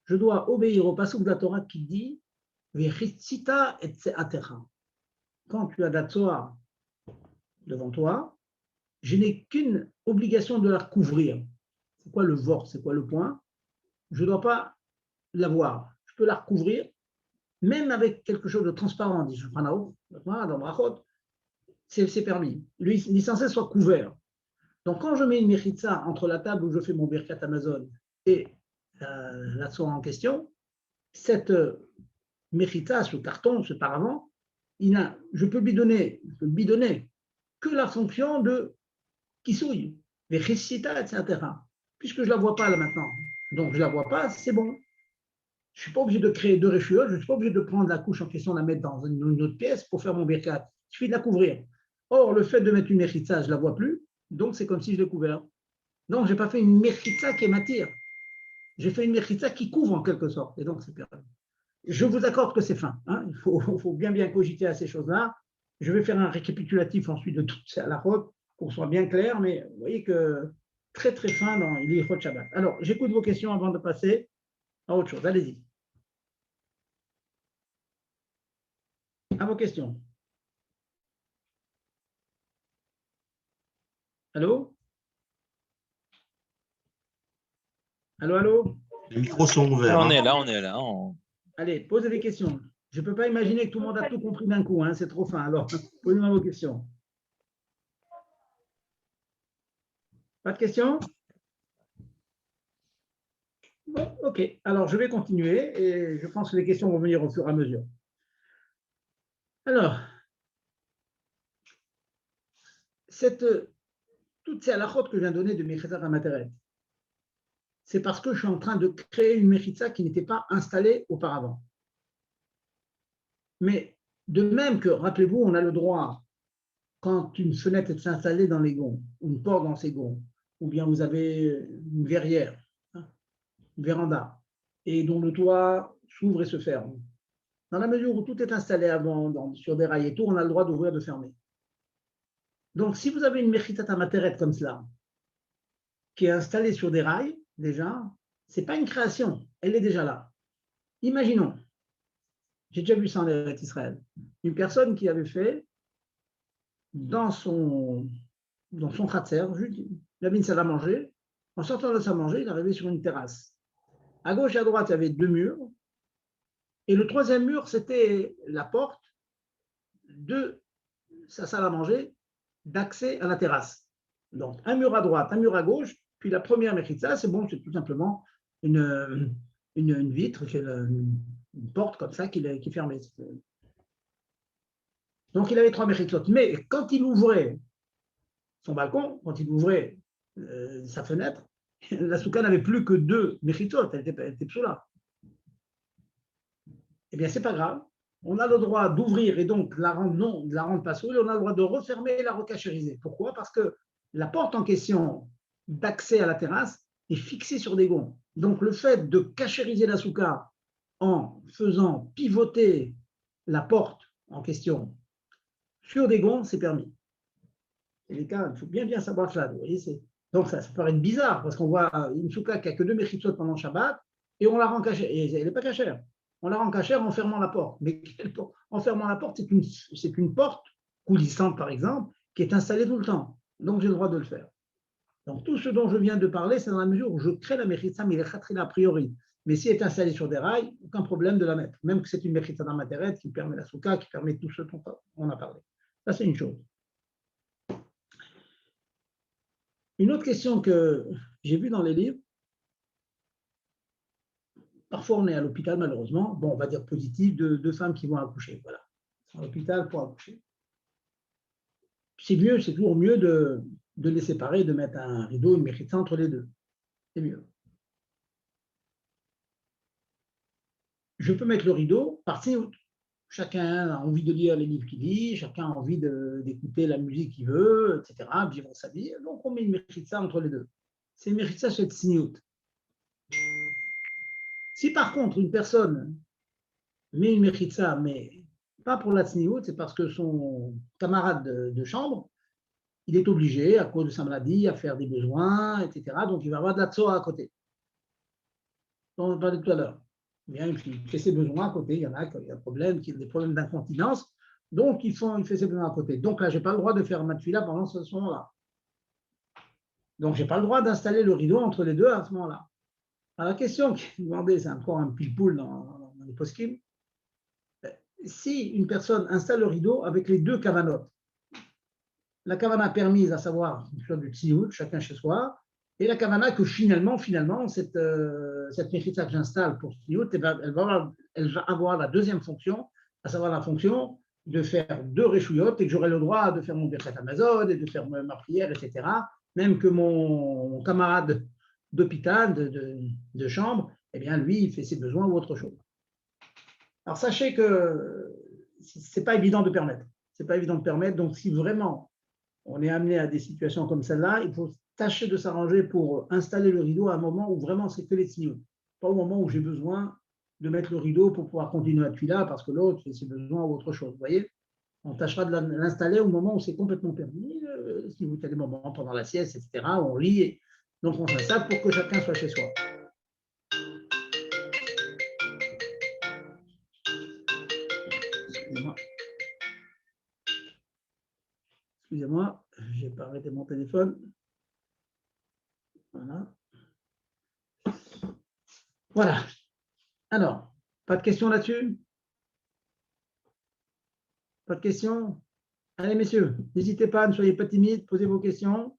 Je dois obéir au passouk de la Torah qui dit Vechitzita et tse'atecha. Quand tu as de la tsoa devant toi, je n'ai qu'une obligation de la couvrir. C'est quoi le vort? C'est quoi le point? Je ne dois pas la voir. Je peux la recouvrir, même avec quelque chose de transparent, dit Shulchan dans Brachot, c'est permis. L'essentiel soit couvert. Donc, quand je mets une mechitza entre la table où je fais mon birkat Amazon et la tsoa en question, cette mechitza, ce carton, ce paravent, je peux bidonner que la fonction de kisouille, les chissita, etc. Puisque je ne la vois pas là maintenant. Donc, je ne la vois pas, c'est bon. Je ne suis pas obligé de créer deux réchuyot, je ne suis pas obligé de prendre la couche en question, la mettre dans une autre pièce pour faire mon birkat. Il suffit de la couvrir. Or, le fait de mettre une mechitza, je ne la vois plus, donc c'est comme si je l'ai couvert. Donc, je n'ai pas fait une mechitza qui m'attire. J'ai fait une mechitza qui couvre en quelque sorte. Et donc, c'est permis. Je vous accorde que c'est fin. Hein. Il faut bien cogiter à ces choses-là. Je vais faire un récapitulatif ensuite de toutes ces halakhot pour que ce soit bien clair, mais vous voyez que très très fin dans l'Ilchot Shabbat. Alors, j'écoute vos questions avant de passer à autre chose. Allez-y. À vos questions. Allô? Allô? Les micros sont ouverts. On est là. Allez, posez des questions. Je ne peux pas imaginer que tout le monde a tout compris d'un coup, hein, c'est trop fin. Alors, posez-moi vos questions. Pas de questions? Bon, ok. Alors, je vais continuer et je pense que les questions vont venir au fur et à mesure. Alors, toutes ces halakhot que je viens de donner de Mechitza Hamateret, c'est parce que je suis en train de créer une Mechitza qui n'était pas installée auparavant. Mais de même que, rappelez-vous, on a le droit, quand une fenêtre est installée dans les gonds, ou une porte dans ses gonds, ou bien vous avez une verrière, une véranda, et dont le toit s'ouvre et se ferme. Dans la mesure où tout est installé avant, sur des rails et tout, on a le droit d'ouvrir, de fermer. Donc, si vous avez une Mechitza Hamateret comme cela, qui est installée sur des rails, déjà, ce n'est pas une création, elle est déjà là. Imaginons, j'ai déjà vu ça en Eretz Israël, une personne qui avait fait dans son khatser, il avait une salle à manger, en sortant de sa manger, il est arrivé sur une terrasse. À gauche et à droite, il y avait deux murs, et le troisième mur, c'était la porte de sa salle à manger d'accès à la terrasse. Donc, un mur à droite, un mur à gauche, puis la première mechitza, c'est bon, c'est tout simplement une vitre, une porte comme ça qui est fermée. Donc, il avait trois mechitzot. Mais quand il ouvrait son balcon, quand il ouvrait sa fenêtre, la souka n'avait plus que deux mechitzot, elle était psoula. Eh bien, ce n'est pas grave. On a le droit d'ouvrir et donc de la rendre pas soule, on a le droit de refermer et la recachériser. Pourquoi? Parce que la porte en question d'accès à la terrasse est fixé sur des gonds. Donc, le fait de cachériser la soukha en faisant pivoter la porte en question sur des gonds, c'est permis. Et les cas, il faut bien savoir ça. Vous voyez, donc, ça peut paraître bizarre parce qu'on voit une soukha qui n'a que 2 méchitzot pendant Shabbat et on la rend cachère. Et elle n'est pas cachère. On la rend cachère en fermant la porte. Mais en fermant la porte, c'est une porte coulissante, par exemple, qui est installée tout le temps. Donc, j'ai le droit de le faire. Donc, tout ce dont je viens de parler, c'est dans la mesure où je crée la mechitza, mais il est khatrila a priori. Mais si elle est installée sur des rails, aucun problème de la mettre. Même que c'est une mechitza dans materet qui permet la soukha, qui permet tout ce dont on a parlé. Ça, c'est une chose. Une autre question que j'ai vue dans les livres, parfois on est à l'hôpital malheureusement, bon on va dire positif, de femmes qui vont accoucher, voilà, à l'hôpital pour accoucher. C'est mieux, c'est toujours mieux de les séparer, de mettre un rideau, une mechitza entre les deux, c'est mieux. Je peux mettre le rideau par tzniut. Chacun a envie de lire les livres qu'il lit, chacun a envie d'écouter la musique qu'il veut, etc., vivre sa vie. Donc, on met une mechitza entre les deux. C'est une mechitza chez tzniut. Si par contre, une personne met une mechitza, mais pas pour la tzniut, c'est parce que son camarade de chambre, il est obligé, à cause de sa maladie, à faire des besoins, etc. Donc, il va avoir de la tzoa à côté. On en parlait tout à l'heure. Il fait ses besoins à côté, il y en a qui ont des problèmes d'incontinence, donc il fait ses besoins à côté. Donc là, je n'ai pas le droit de faire ma tefila pendant ce moment-là. Donc, je n'ai pas le droit d'installer le rideau entre les deux à ce moment-là. Alors, la question qui est demandée, c'est encore un pile-poule dans les poskim. Si une personne installe le rideau avec les deux kavanotes, la kavana permise, à savoir une sorte de tziout, chacun chez soi, et la kavana que finalement, cette mechitza que j'installe pour tziout, elle va avoir la deuxième fonction, à savoir la fonction de faire 2 reshuyot et que j'aurai le droit de faire mon birkat hamazon et de faire ma prière, etc. Même que mon camarade d'hôpital, de chambre, eh bien, lui, il fait ses besoins ou autre chose. Alors, sachez que ce n'est pas évident de permettre. C'est pas évident de permettre. Donc, si vraiment on est amené à des situations comme celle-là, il faut tâcher de s'arranger pour installer le rideau à un moment où vraiment c'est que les tzniut. Pas au moment où j'ai besoin de mettre le rideau pour pouvoir continuer à tuer là parce que l'autre fait ses besoins ou autre chose. Vous voyez, on tâchera de l'installer au moment où c'est complètement permis. Si vous avez des moments pendant la sieste, etc., on lit. Donc, on s'installe pour que chacun soit chez soi. Excusez-moi, je n'ai pas arrêté mon téléphone. Voilà. Alors, pas de questions là-dessus? Pas de questions? Allez, messieurs, n'hésitez pas, ne soyez pas timides, posez vos questions.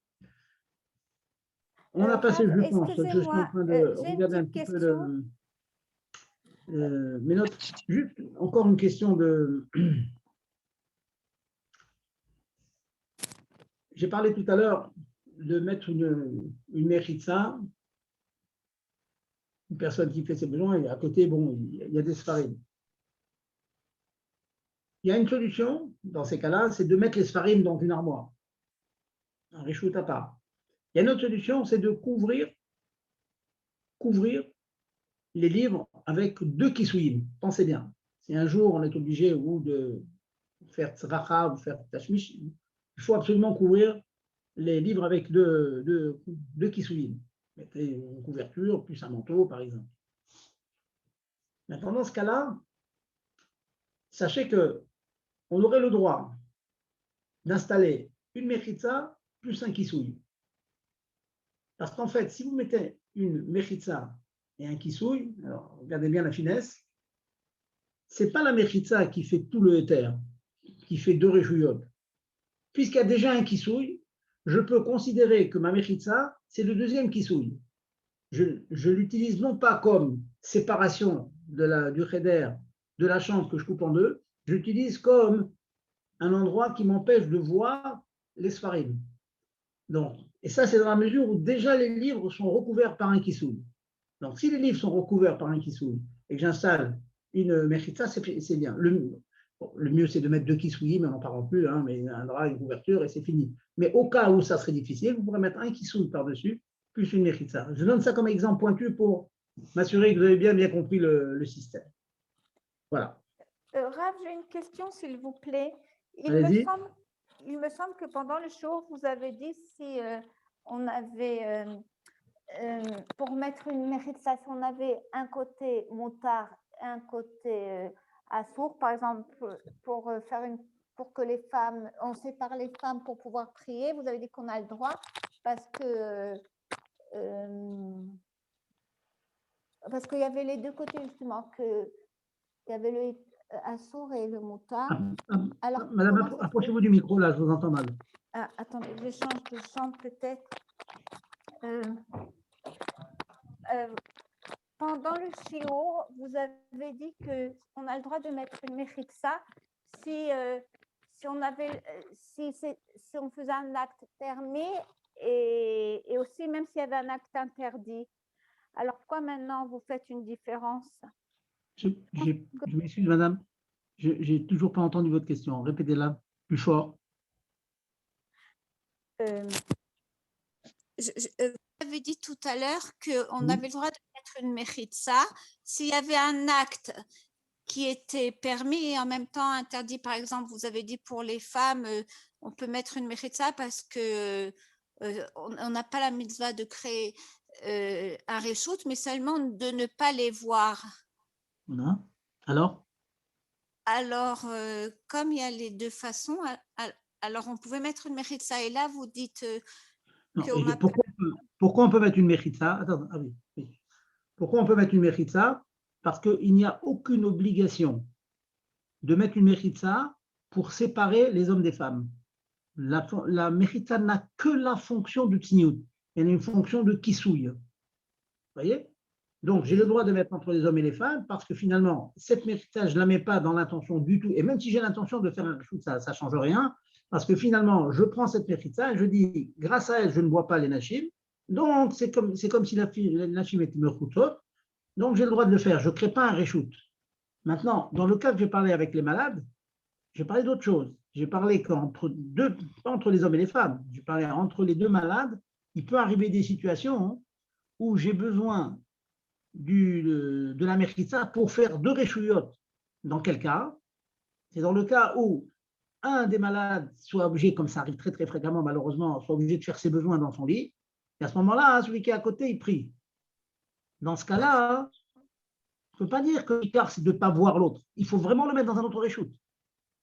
On a passé, je pense, je suis en train de regarder un petit peu mes notes. Juste encore une question de... J'ai parlé tout à l'heure de mettre une mechitza, une personne qui fait ses besoins, et à côté, bon, il y a des sfarim. Il y a une solution, dans ces cas-là, c'est de mettre les sfarim dans une armoire, un réchout à part. Il y a une autre solution, c'est de couvrir les livres avec 2 kisuyim. Pensez bien. Si un jour on est obligé ou de faire tzracha ou faire tashmish, il faut absolument couvrir les livres avec 2 kisuyim. Mettez une couverture plus un manteau, par exemple. Maintenant, dans ce cas-là, sachez qu'on aurait le droit d'installer une mechitza plus un kisouy. Parce qu'en fait, si vous mettez une mechitza et un kisouy, alors regardez bien la finesse, ce n'est pas la mechitza qui fait tout le éther, qui fait 2 réjouillotes. Puisqu'il y a déjà un kisouy, je peux considérer que ma mechitza, c'est le deuxième kisouy. Je l'utilise non pas comme séparation du cheder, de la chambre que je coupe en 2, je l'utilise comme un endroit qui m'empêche de voir les sfarim. Donc, et ça, c'est dans la mesure où déjà les livres sont recouverts par un kisouy. Donc, si les livres sont recouverts par un kisouy et que j'installe une mechitza, c'est bien. Le mieux, c'est de mettre 2 kisouy, mais on n'en parle plus, mais un drap, une couverture, et c'est fini. Mais au cas où ça serait difficile, vous pourrez mettre un kisouy par-dessus, plus une méritza. Je donne ça comme exemple pointu pour m'assurer que vous avez bien compris le système. Voilà. Rav, j'ai une question, s'il vous plaît. Il Allez-y. me semble que pendant le show, vous avez dit si on avait, pour mettre une méritza, si on avait un côté motard, un côté assourd, par exemple, pour que les femmes, on sépare les femmes pour pouvoir prier, vous avez dit qu'on a le droit parce qu'il y avait les deux côtés justement, il y avait le assourd et le motard. Alors, Madame, approchez-vous du micro, là, je vous entends mal. Attendez, je change de chambre peut-être. Pendant le shiur, vous avez dit qu'on a le droit de mettre une méritza si on faisait un acte permis et aussi même s'il y avait un acte interdit. Alors pourquoi maintenant vous faites une différence? Je m'excuse, madame. Je n'ai toujours pas entendu votre question. Répétez-la plus fort. Vous avez dit tout à l'heure qu'on avait le droit de mettre une méritza s'il y avait un acte qui était permis et en même temps interdit. Par exemple, vous avez dit pour les femmes, on peut mettre une méritza parce que on n'a pas la mitzvah de créer un reshoot, mais seulement de ne pas les voir. Voilà. Alors, comme il y a les deux façons, alors on pouvait mettre une méritza. Et là, vous dites pourquoi on peut mettre une méritza? Attends, oui. Pourquoi on peut mettre une méritza? Parce qu'il n'y a aucune obligation de mettre une méritza pour séparer les hommes des femmes. La méritza n'a que la fonction de tsniout. Elle a une fonction de kissouille. Vous voyez? Donc, j'ai le droit de mettre entre les hommes et les femmes parce que finalement, cette méritza, je ne la mets pas dans l'intention du tout. Et même si j'ai l'intention de faire un reshoot, ça ne change rien. Parce que finalement, je prends cette méritza et je dis, grâce à elle, je ne vois pas les nashim. Donc, c'est comme si les nashim étaient mechoutot. Donc, j'ai le droit de le faire. Je ne crée pas un reshoot. Maintenant, dans le cas que j'ai parlé avec les malades, j'ai parlé d'autre chose. J'ai parlé qu'entre pas entre les hommes et les femmes, j'ai parlé entre les deux malades, il peut arriver des situations où j'ai besoin de la méritza pour faire deux reshouyot. Dans quel cas? C'est dans le cas où un des malades soit obligé, comme ça arrive très très fréquemment malheureusement, soit obligé de faire ses besoins dans son lit, et à ce moment-là, celui qui est à côté, il prie. Dans ce cas-là, on ne peut pas dire que l'écart, c'est de ne pas voir l'autre. Il faut vraiment le mettre dans un autre reshoot.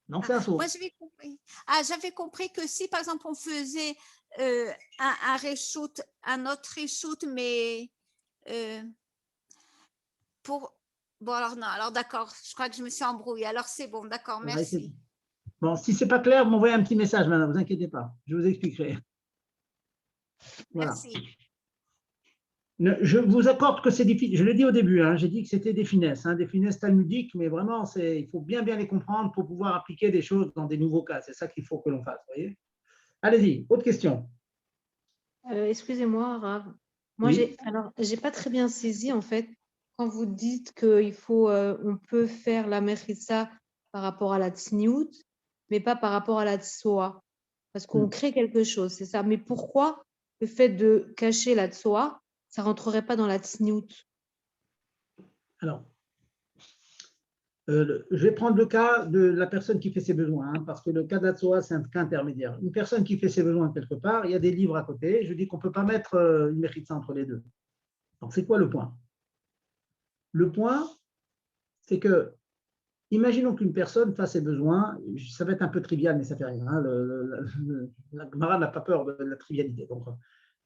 Donc, c'est un saut. Moi, j'avais compris. J'avais compris que si, par exemple, on faisait un reshoot, un autre reshoot, mais Bon, alors non, alors d'accord, je crois que je me suis embrouillée. Alors, c'est bon, d'accord, merci. Bon, si ce n'est pas clair, vous m'envoyez un petit message, madame, ne vous inquiétez pas. Je vous expliquerai. Voilà. Merci. Je vous accorde que c'est difficile. Je l'ai dit au début, j'ai dit que c'était des finesses talmudiques, mais vraiment, il faut bien les comprendre pour pouvoir appliquer des choses dans des nouveaux cas. C'est ça qu'il faut que l'on fasse. Voyez. Allez-y, autre question. Excusez-moi, Rav. Moi, oui. j'ai pas très bien saisi, en fait, quand vous dites on peut faire la méritza par rapport à la tsniout, mais pas par rapport à la tsoa. Parce qu'on crée quelque chose, c'est ça. Mais pourquoi le fait de cacher la tsoa, ça ne rentrerait pas dans la tsniout? Alors, je vais prendre le cas de la personne qui fait ses besoins, parce que le cas d'Atsoa, c'est un cas intermédiaire. Une personne qui fait ses besoins quelque part, il y a des livres à côté, je dis qu'on ne peut pas mettre une méritza entre les deux. Donc, c'est quoi le point? Le point, c'est que, imaginons qu'une personne fasse ses besoins, ça va être un peu trivial, mais ça fait rien. La Gemara n'a pas peur de la trivialité. Donc,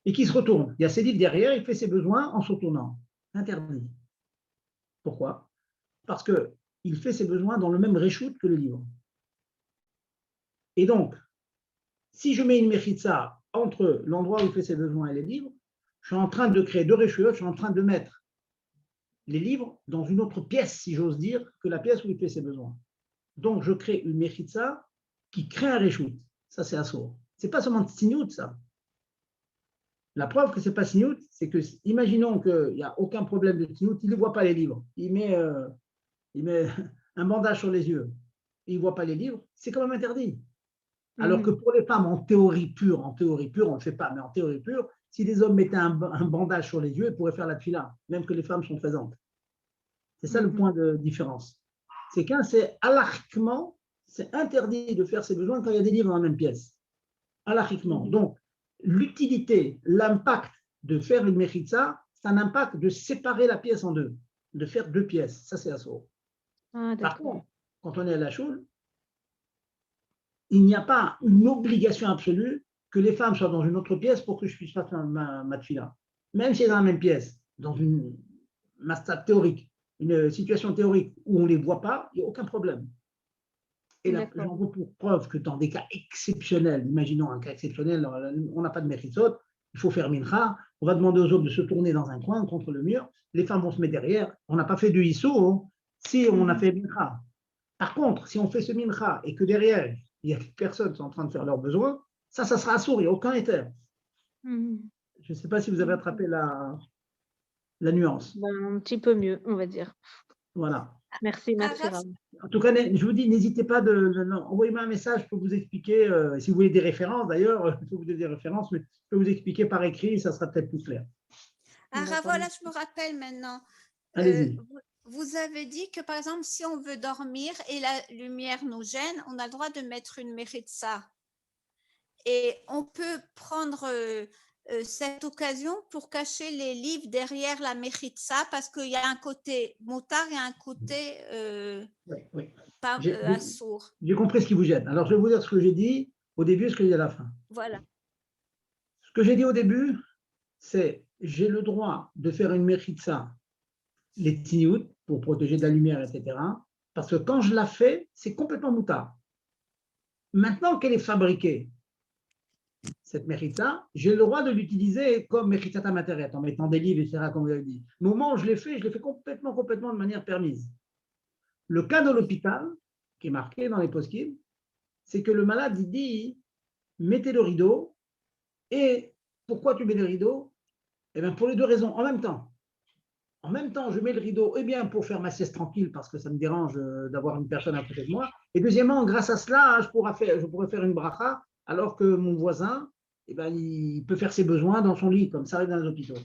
et qui se retourne. Il y a ses livres derrière, il fait ses besoins en se retournant. Interdit. Pourquoi? Parce qu'il fait ses besoins dans le même reshoot que le livre. Et donc, si je mets une méritza entre l'endroit où il fait ses besoins et les livres, je suis en train de créer deux reshoot, je suis en train de mettre les livres dans une autre pièce, si j'ose dire, que la pièce où il fait ses besoins. Donc, je crée une méritza qui crée un reshoot. Ça, c'est assourd. Ce n'est pas seulement tsniout, ça. La preuve que ce n'est pas tsniout, c'est que, imaginons qu'il n'y a aucun problème de tsniout, il ne voit pas les livres. Il met un bandage sur les yeux et il ne voit pas les livres, c'est quand même interdit. Alors que pour les femmes, en théorie pure, on ne le fait pas, mais en théorie pure, Si les hommes mettaient un bandage sur les yeux, ils pourraient faire la tefila, même que les femmes sont présentes. C'est ça le point de différence. C'est qu'un, c'est halachiquement, c'est interdit de faire ses besoins quand il y a des livres dans la même pièce. Halachiquement. Donc, l'utilité, l'impact de faire une mechitza, c'est un impact de séparer la pièce en deux, de faire deux pièces. Ça, c'est assour. Par contre, quand on est à la choule, il n'y a pas une obligation absolue que les femmes soient dans une autre pièce pour que je puisse faire ma tefila. Même si elles sont dans la même pièce, dans une mastat théorique, une situation théorique où on ne les voit pas, il n'y a aucun problème. Et là, j'en veux pour preuve que dans des cas exceptionnels, imaginons un cas exceptionnel, on n'a pas de méritzot, il faut faire mincha, on va demander aux hommes de se tourner dans un coin contre le mur, les femmes vont se mettre derrière, on n'a pas fait de issou si on a fait mincha. Par contre, si on fait ce mincha et que derrière, il y a des personnes qui sont en train de faire leurs besoins, ça sera assour, il n'y a aucun éther. Je ne sais pas si vous avez attrapé la nuance. Bon, un petit peu mieux, on va dire. Voilà. Merci, Rav. En tout cas, je vous dis, n'hésitez pas envoyez-moi un message pour vous expliquer, si vous voulez des références d'ailleurs, il faut vous donner des références, mais je peux vous expliquer par écrit, ça sera peut-être plus clair. Voilà, je me rappelle maintenant. Allez-y. Vous avez dit que par exemple, si on veut dormir et la lumière nous gêne, on a le droit de mettre une méritza. Et on peut prendre cette occasion pour cacher les livres derrière la méritza parce qu'il y a un côté moutard et un côté assour. J'ai compris ce qui vous gêne. Alors, je vais vous dire ce que j'ai dit au début et ce que j'ai dit à la fin. Voilà. Ce que j'ai dit au début, c'est j'ai le droit de faire une méritza, les tzniout, pour protéger de la lumière, etc. Parce que quand je la fais, c'est complètement moutard. Maintenant qu'elle est fabriquée, cette méritza, j'ai le droit de l'utiliser comme méritzata materet, en mettant des livres, etc., comme vous avez dit. Mais au moment où je l'ai fait complètement de manière permise. Le cas de l'hôpital, qui est marqué dans les post-it, c'est que le malade, il dit, mettez le rideau, et pourquoi tu mets le rideau? Eh bien, pour les deux raisons, en même temps. En même temps, je mets le rideau, eh bien, pour faire ma sieste tranquille, parce que ça me dérange d'avoir une personne à côté de moi. Et deuxièmement, grâce à cela, je pourrais faire une bracha, alors que mon voisin, eh ben, il peut faire ses besoins dans son lit, comme ça arrive dans les hôpitaux.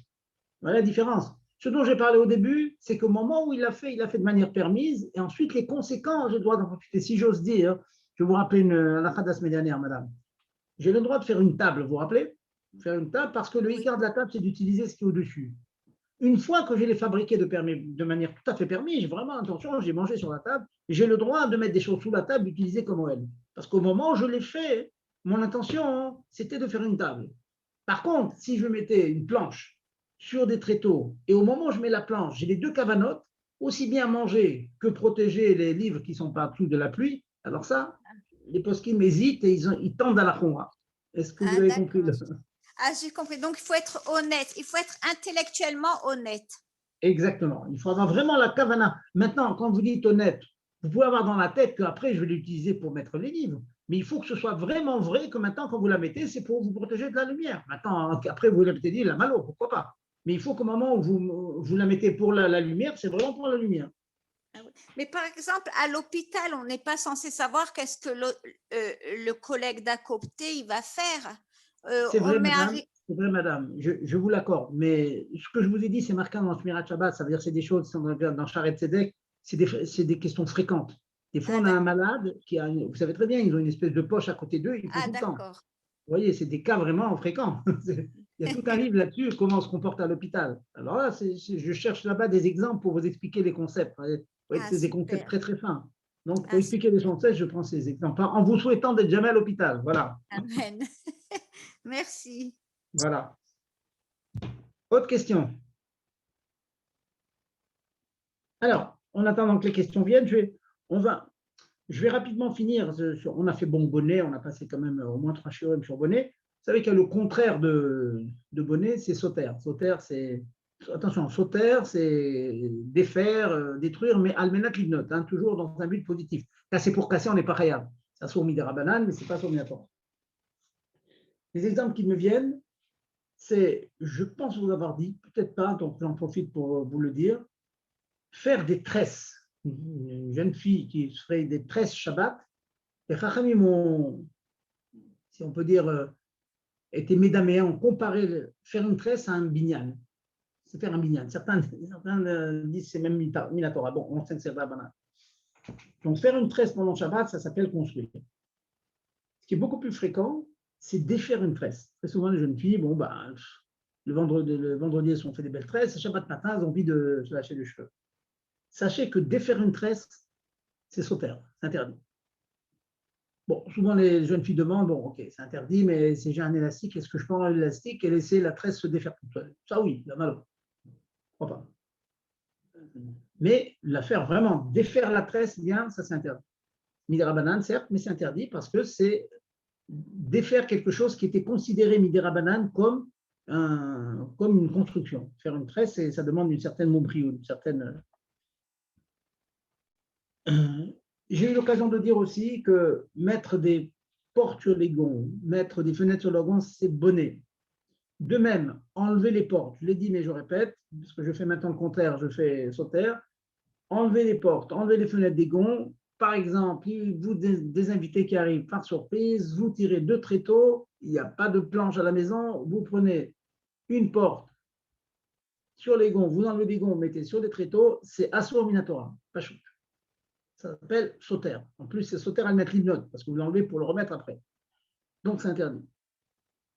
Voilà la différence. Ce dont j'ai parlé au début, c'est qu'au moment où il l'a fait de manière permise, et ensuite les conséquences, j'ai le droit d'en profiter. Si j'ose dire, je vais vous rappeler la fin de la semaine dernière, madame. J'ai le droit de faire une table, vous vous rappelez? Faire une table, parce que le hikar de la table, c'est d'utiliser ce qui est au-dessus. Une fois que je l'ai fabriqué de manière tout à fait permise, j'ai vraiment intention, j'ai mangé sur la table, j'ai le droit de mettre des choses sous la table, d'utiliser comme OL. Parce qu'au moment où je l'ai fait, mon intention, c'était de faire une table. Par contre, si je mettais une planche sur des tréteaux, et au moment où je mets la planche, j'ai les deux cavanotes, aussi bien manger que protéger les livres qui sont partout de la pluie, alors ça, les poskim hésitent et ils tendent à la khumra. Est-ce que vous avez compris j'ai compris. Donc, il faut être honnête. Il faut être intellectuellement honnête. Exactement. Il faut avoir vraiment la kavana. Maintenant, quand vous dites honnête, vous pouvez avoir dans la tête qu'après, je vais l'utiliser pour mettre les livres. Mais il faut que ce soit vraiment vrai que maintenant, quand vous la mettez, c'est pour vous protéger de la lumière. Maintenant, après, vous la mettez dit la malo, pourquoi pas. Mais il faut qu'au moment où vous la mettez pour la lumière, c'est vraiment pour la lumière. Mais par exemple, à l'hôpital, on n'est pas censé savoir qu'est-ce que le collègue d'à côté il va faire. C'est vrai, madame, je vous l'accorde. Mais ce que je vous ai dit, c'est marqué dans le Shmirat Shabbat. Ça veut dire que c'est des choses qui sont dans Sharet Tzedek, c'est des questions fréquentes. Des fois, on a un malade qui a, vous savez très bien, ils ont une espèce de poche à côté d'eux, ils font tout le temps. Vous voyez, c'est des cas vraiment fréquents. Il y a tout un livre là-dessus, comment on se comporte à l'hôpital. Alors là, je cherche là-bas des exemples pour vous expliquer les concepts. Vous voyez, c'est des concepts très, très fins. Donc, pour expliquer les concepts, je prends ces exemples. En vous souhaitant d'être jamais à l'hôpital. Voilà. Amen. Merci. Voilà. Autre question. Alors, en attendant que les questions viennent, je vais rapidement finir. On a fait bon bonnet, on a passé quand même au moins 3 shiurim sur bonnet. Vous savez qu'il y a le contraire de bonnet, c'est sauter. Sauter, c'est attention, sauter, c'est défaire, détruire, mais almenat livnot, toujours dans un but positif. Là, c'est pour casser, on n'est pas khayab. Ça soit mis des rabanan, mais c'est pas soumis à toi. Les exemples qui me viennent, c'est, je pense vous avoir dit, peut-être pas, donc j'en profite pour vous le dire, faire des tresses. Une jeune fille qui ferait des tresses Shabbat, les Chachamim ont, si on peut dire, était médamé. On comparait faire une tresse à un binyan. C'est faire un binyan. Certains disent que c'est même minatora. Bon, on sait que c'est Rabbanan. Donc, faire une tresse pendant Shabbat, ça s'appelle construire. Ce qui est beaucoup plus fréquent, c'est défaire une tresse. Très souvent, les jeunes filles, bon, bah, le vendredi, elles ont fait des belles tresses. Le Shabbat matin, elles ont envie de se lâcher les cheveux. Sachez que défaire une tresse, c'est sauter, c'est interdit. Bon, souvent les jeunes filles demandent, bon, ok, c'est interdit, mais si j'ai un élastique, est-ce que je peux enlever l'élastique et laisser la tresse se défaire toute seule? Ça, oui, la malo. Je crois pas. Mais la faire vraiment, défaire la tresse, bien, ça c'est interdit. Midera banane, certes, mais c'est interdit parce que c'est défaire quelque chose qui était considéré Midera banane comme une construction. Faire une tresse, ça demande une certaine mombrio, une certaine. J'ai eu l'occasion de dire aussi que mettre des portes sur les gonds, mettre des fenêtres sur les gonds, c'est bonnet. De même, enlever les portes, je l'ai dit mais je répète, parce que je fais maintenant le contraire, je fais sauter, enlever les portes, enlever les fenêtres des gonds. Par exemple, vous des invités qui arrivent par surprise, vous tirez 2 tréteaux, il n'y a pas de planche à la maison, vous prenez une porte sur les gonds, vous enlevez des gonds, vous mettez sur des tréteaux, c'est Asur Minatora, pas chou. Ça s'appelle sauter. En plus, c'est sauter à le mettre l'hypnote, parce que vous l'enlevez pour le remettre après. Donc, c'est interdit.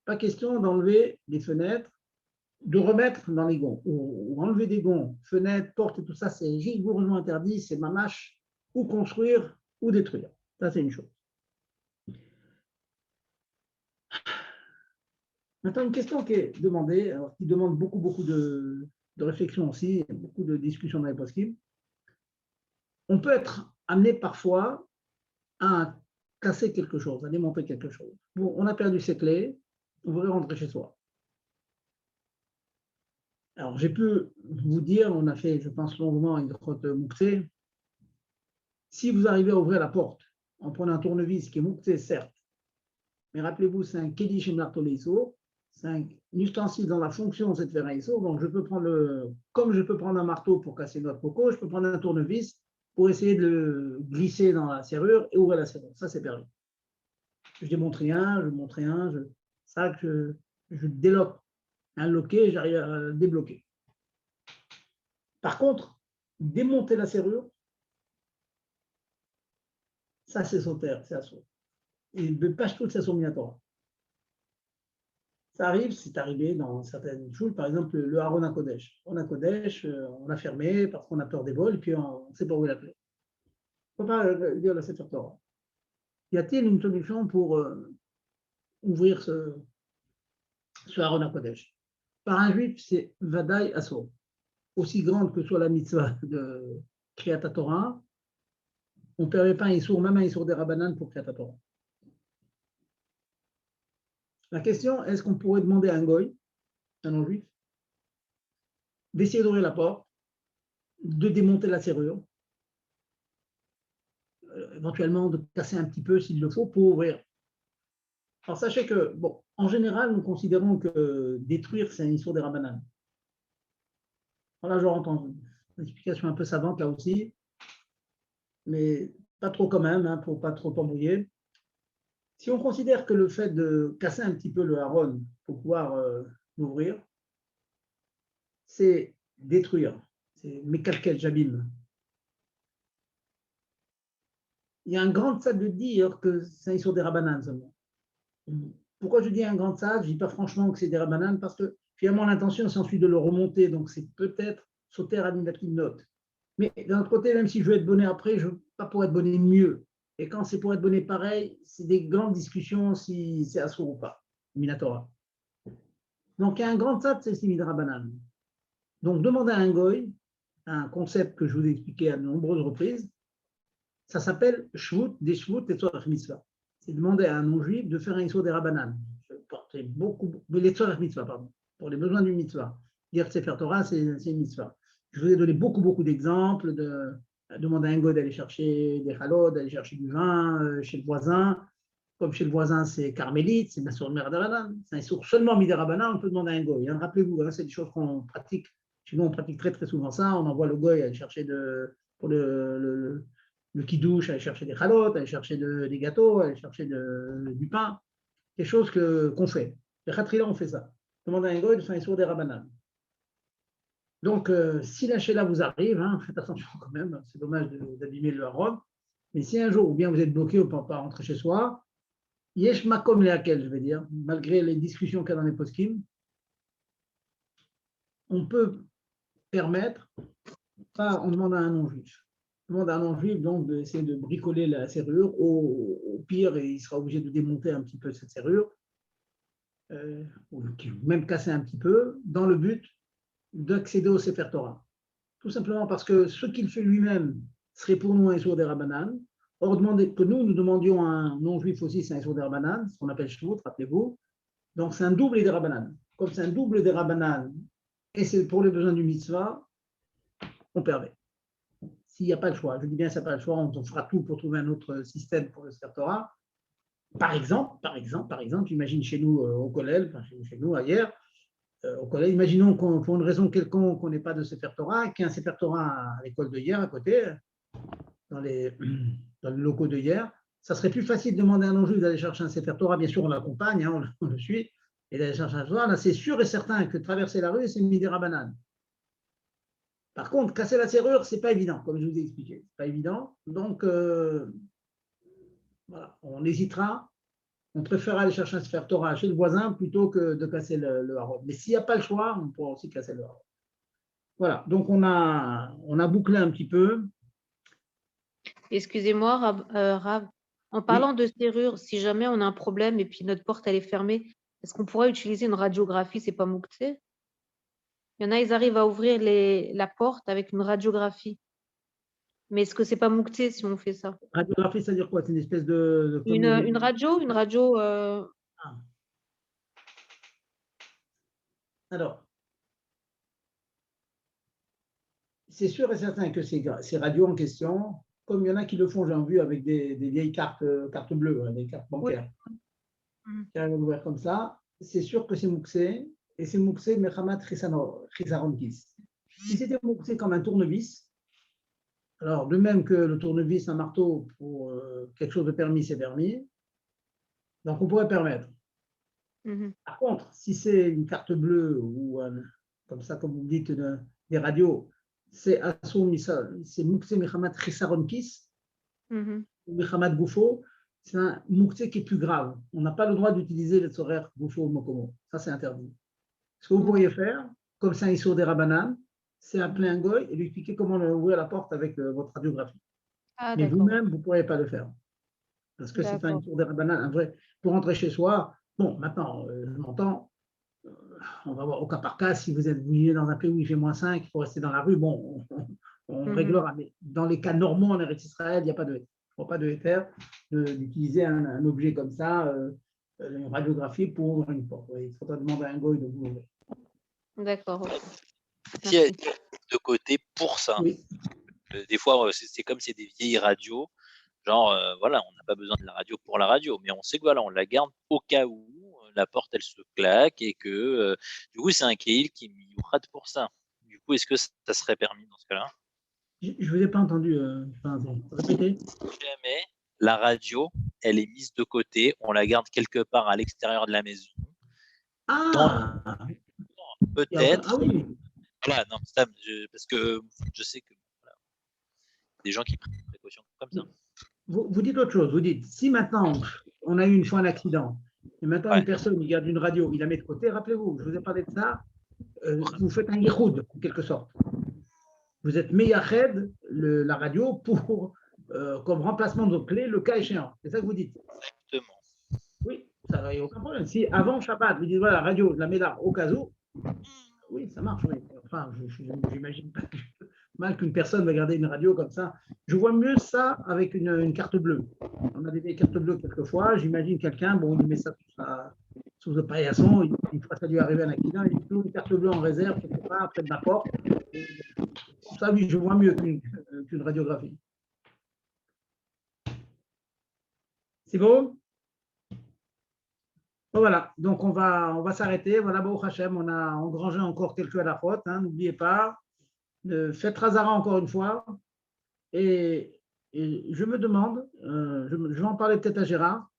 Pas question d'enlever les fenêtres, de remettre dans les gonds, ou enlever des gonds, fenêtres, portes et tout ça, c'est rigoureusement interdit, c'est mamache, ou construire, ou détruire. Ça, c'est une chose. Maintenant, une question qui est demandée, alors, qui demande beaucoup de réflexion aussi, beaucoup de discussions dans les poskim. On peut être amené parfois à casser quelque chose, à démonter quelque chose. Bon, on a perdu ses clés, on voudrait rentrer chez soi. Alors, j'ai pu vous dire, on a fait, je pense, longuement une grotte mouxée. Si vous arrivez à ouvrir la porte en prenant un tournevis qui est mouxé, certes, mais rappelez-vous, c'est un Kedi chez Martoleiso, c'est un ustensile dans la fonction, c'est de faire un ISO. Donc, je peux prendre comme je peux prendre un marteau pour casser notre coco, je peux prendre un tournevis pour essayer de le glisser dans la serrure et ouvrir la serrure. Ça, c'est permis. Je démontre rien, je montre rien, je déloque un loquet, j'arrive à le débloquer. Par contre, démonter la serrure, ça, c'est sauter, c'est assaut. Et de pas tout, c'est Minatora. Ça arrive, c'est arrivé dans certaines choses, par exemple le Haron HaKodesh. On a fermé parce qu'on a peur des vols, et puis on ne sait pas où est la clé. On ne peut pas dire le Sefer Torah. Y a-t-il une solution pour ouvrir ce Haron HaKodesh? Par un juif, c'est Vadaï Asor. Aussi grande que soit la mitzvah de Kriyat HaTorah, on ne permet pas un Issour, même un Issour des Rabbanan pour Kriyat HaTorah. La question, est-ce qu'on pourrait demander à un goy, un non-juif, d'essayer d'ouvrir la porte, de démonter la serrure, éventuellement de casser un petit peu s'il le faut pour ouvrir. Alors sachez que, bon, en général, nous considérons que détruire, c'est un Issour des Rabbanan. Voilà, j'aurais entendu une explication un peu savante là aussi, mais pas trop quand même, pour ne pas trop embrouiller. Si on considère que le fait de casser un petit peu le haron pour pouvoir l'ouvrir, c'est détruire, c'est mécalquel, j'abîme. Il y a un grand tzad de dire que c'est un Issour des Rabbanan seulement. Pourquoi je dis un grand tzad? Je ne dis pas franchement que c'est des Rabbanan parce que finalement l'intention c'est ensuite de le remonter, donc c'est peut-être sauter à une note. Mais d'un autre côté, même si je veux être bonnet après, je ne veux pas pour être bonnet mieux. Et quand c'est pour être bonnet pareil, c'est des grandes discussions si c'est assour ou pas, Minatora. Donc il y a un grand tzad, c'est Midera Banane. Donc demander à un goy, un concept que je vous ai expliqué à de nombreuses reprises, ça s'appelle Shvut, des Shvut et Tzorech Mitzvah. C'est demander à un non-juif de faire un Issour des Rabbanan. C'est beaucoup, mais les Tzorech Mitzvah, pardon, pour les besoins du mitzvah. Dire Sefer Torah, c'est une mitzvah. Je vous ai donné beaucoup d'exemples de demander à un goy d'aller chercher des halot, d'aller chercher du vin chez le voisin. Comme chez le voisin, c'est carmélite, c'est Nassour Merdarabanan. C'est un Issour seulement Midarabanan, on peut demander à un goy. Rappelez-vous, c'est des choses qu'on pratique. Chez nous, on pratique très souvent ça. On envoie le goy aller chercher pour le kidouche, aller chercher des chalotes, aller chercher des gâteaux, aller chercher du pain. Des choses qu'on fait. Les Khatrila ont fait ça. Demander à un goy de faire un Issour des Rabbanan. Donc, si la Sheila vous arrive, hein, faites attention quand même, c'est dommage d'abîmer le harom. Mais si un jour, ou bien vous êtes bloqué, vous ne pouvez pas rentrer chez soi, yesh makom leakel, je vais dire, malgré les discussions qu'il y a dans les poskim, on peut permettre, pas on demande à un non-juif. On demande à un non-juif donc d'essayer de bricoler la serrure, au pire, il sera obligé de démonter un petit peu cette serrure, ou même casser un petit peu, dans le but d'accéder au Sefer Torah. Tout simplement parce que ce qu'il fait lui-même serait pour nous un Issour des Rabbanan. Or, demander que nous demandions à un non-juif aussi, c'est un Issour des Rabbanan, ce qu'on appelle Shvut, rappelez-vous. Donc, c'est un double des Rabbanan. Comme c'est un double des Rabbanan, et c'est pour les besoins du mitzvah, on permet. S'il n'y a pas le choix, je dis bien s'il n'y a pas le choix, on fera tout pour trouver un autre système pour le Sefer Torah. Par exemple, imagine chez nous au collège, chez nous ailleurs, au collège, imaginons qu'on, pour une raison quelconque, qu'on n'ait pas de Sefer Torah, qu'il y ait un Sefer Torah à l'école de hier à côté, dans les locaux de hier, ça serait plus facile de demander à un non-juif d'aller chercher un Sefer Torah. Bien sûr, on l'accompagne, hein, on le suit, et d'aller chercher un Sefer Torah. Là, c'est sûr et certain que traverser la rue, c'est une Midera Banane. Par contre, casser la serrure, ce n'est pas évident, comme je vous ai expliqué. Ce n'est pas évident. Donc, voilà, on hésitera. On préférera aller chercher un Sefer Torah chez le voisin plutôt que de casser le harom. Mais s'il n'y a pas le choix, on pourra aussi casser le harom. Voilà, donc on a bouclé un petit peu. Excusez-moi, Rav. En parlant de serrure, si jamais on a un problème et puis notre porte elle est fermée, est-ce qu'on pourrait utiliser une radiographie? C'est pas mouktsé? Il y en a, ils arrivent à ouvrir la porte avec une radiographie. Mais est-ce que c'est pas mouktsé si on fait ça? Radiographie, c'est-à-dire quoi? C'est une espèce de Une radio. Ah. Alors, c'est sûr et certain que ces radios en question, comme il y en a qui le font, j'ai vu, avec des vieilles cartes bleues, des cartes bancaires, qui arrivent à ouvrir comme ça, c'est sûr que c'est mouxé, et c'est mouxé Mechamat Chisaronkis. Si c'était mouxé comme un tournevis, alors de même que le tournevis, un marteau, pour quelque chose de permis, c'est permis, donc on pourrait permettre. Par contre, si c'est une carte bleue ou comme ça, comme vous dites, des radios, c'est Assour Misal, c'est Moukse Mechamat Chisaronkis, Mechamat Goufo, c'est un Moukse qui est plus grave. On n'a pas le droit d'utiliser les Tzorer Goufo ou Mokomo. Ça, c'est interdit. Ce que vous pourriez faire, comme c'est un Issour des Rabbanan, c'est appeler un goy et lui expliquer comment ouvrir la porte avec votre radiographie. Mais vous-même, vous ne pourrez pas le faire. Parce que c'est un Issour des Rabbanan, un vrai. Pour rentrer chez soi, bon, maintenant, je m'entends. On va voir au cas par cas, si vous vivez dans un pays où il fait -5, il faut rester dans la rue, bon, on réglera. Mais dans les cas normaux en Eretz Israël, il n'y a pas de héter d'utiliser un objet comme ça, une radiographie pour ouvrir une porte. Il faudra demander à un goy de vous ouvrir. D'accord. Il y a de côté pour ça. Oui. Des fois, c'est comme c'est des vieilles radios. Genre, voilà, on n'a pas besoin de la radio pour la radio, mais on sait que voilà, on la garde au cas où la porte elle se claque et que du coup c'est un keil qui rate pour ça. Du coup, est-ce que ça serait permis dans ce cas-là? Je ne vous ai pas entendu. Répétez. Jamais la radio, elle est mise de côté, on la garde quelque part à l'extérieur de la maison. Peut-être. Ah oui. Voilà, non, ça, parce que je sais que voilà, des gens qui prennent des précautions comme ça. Vous dites autre chose. Vous dites, si maintenant on a eu une fois un accident, et maintenant une personne il garde une radio, il la met de côté, rappelez-vous, je vous ai parlé de ça, vous faites un yichoud en quelque sorte. Vous êtes meyached la radio pour comme remplacement de votre clé, le cas échéant. C'est ça que vous dites. Exactement. Oui, ça n'a aucun problème. Si avant Shabbat, vous dites voilà, la radio, je la mets là au cas où, oui, ça marche. Oui. Enfin, j'imagine pas mal qu'une personne va garder une radio comme ça. Je vois mieux ça avec une carte bleue. On a des cartes bleues quelquefois. J'imagine quelqu'un, bon, il met ça sous le paillasson, une fois ça lui arrive un accident, il met une carte bleue en réserve quelque part près de la porte. Ça, oui, je vois mieux qu'une radiographie. C'est bon? Bon, voilà, donc on va s'arrêter. Voilà, Baruch Hashem, on a engrangé encore quelques à la faute, hein, n'oubliez pas. Faites Razara encore une fois. Et je me demande, je vais en parler peut-être à Gérard,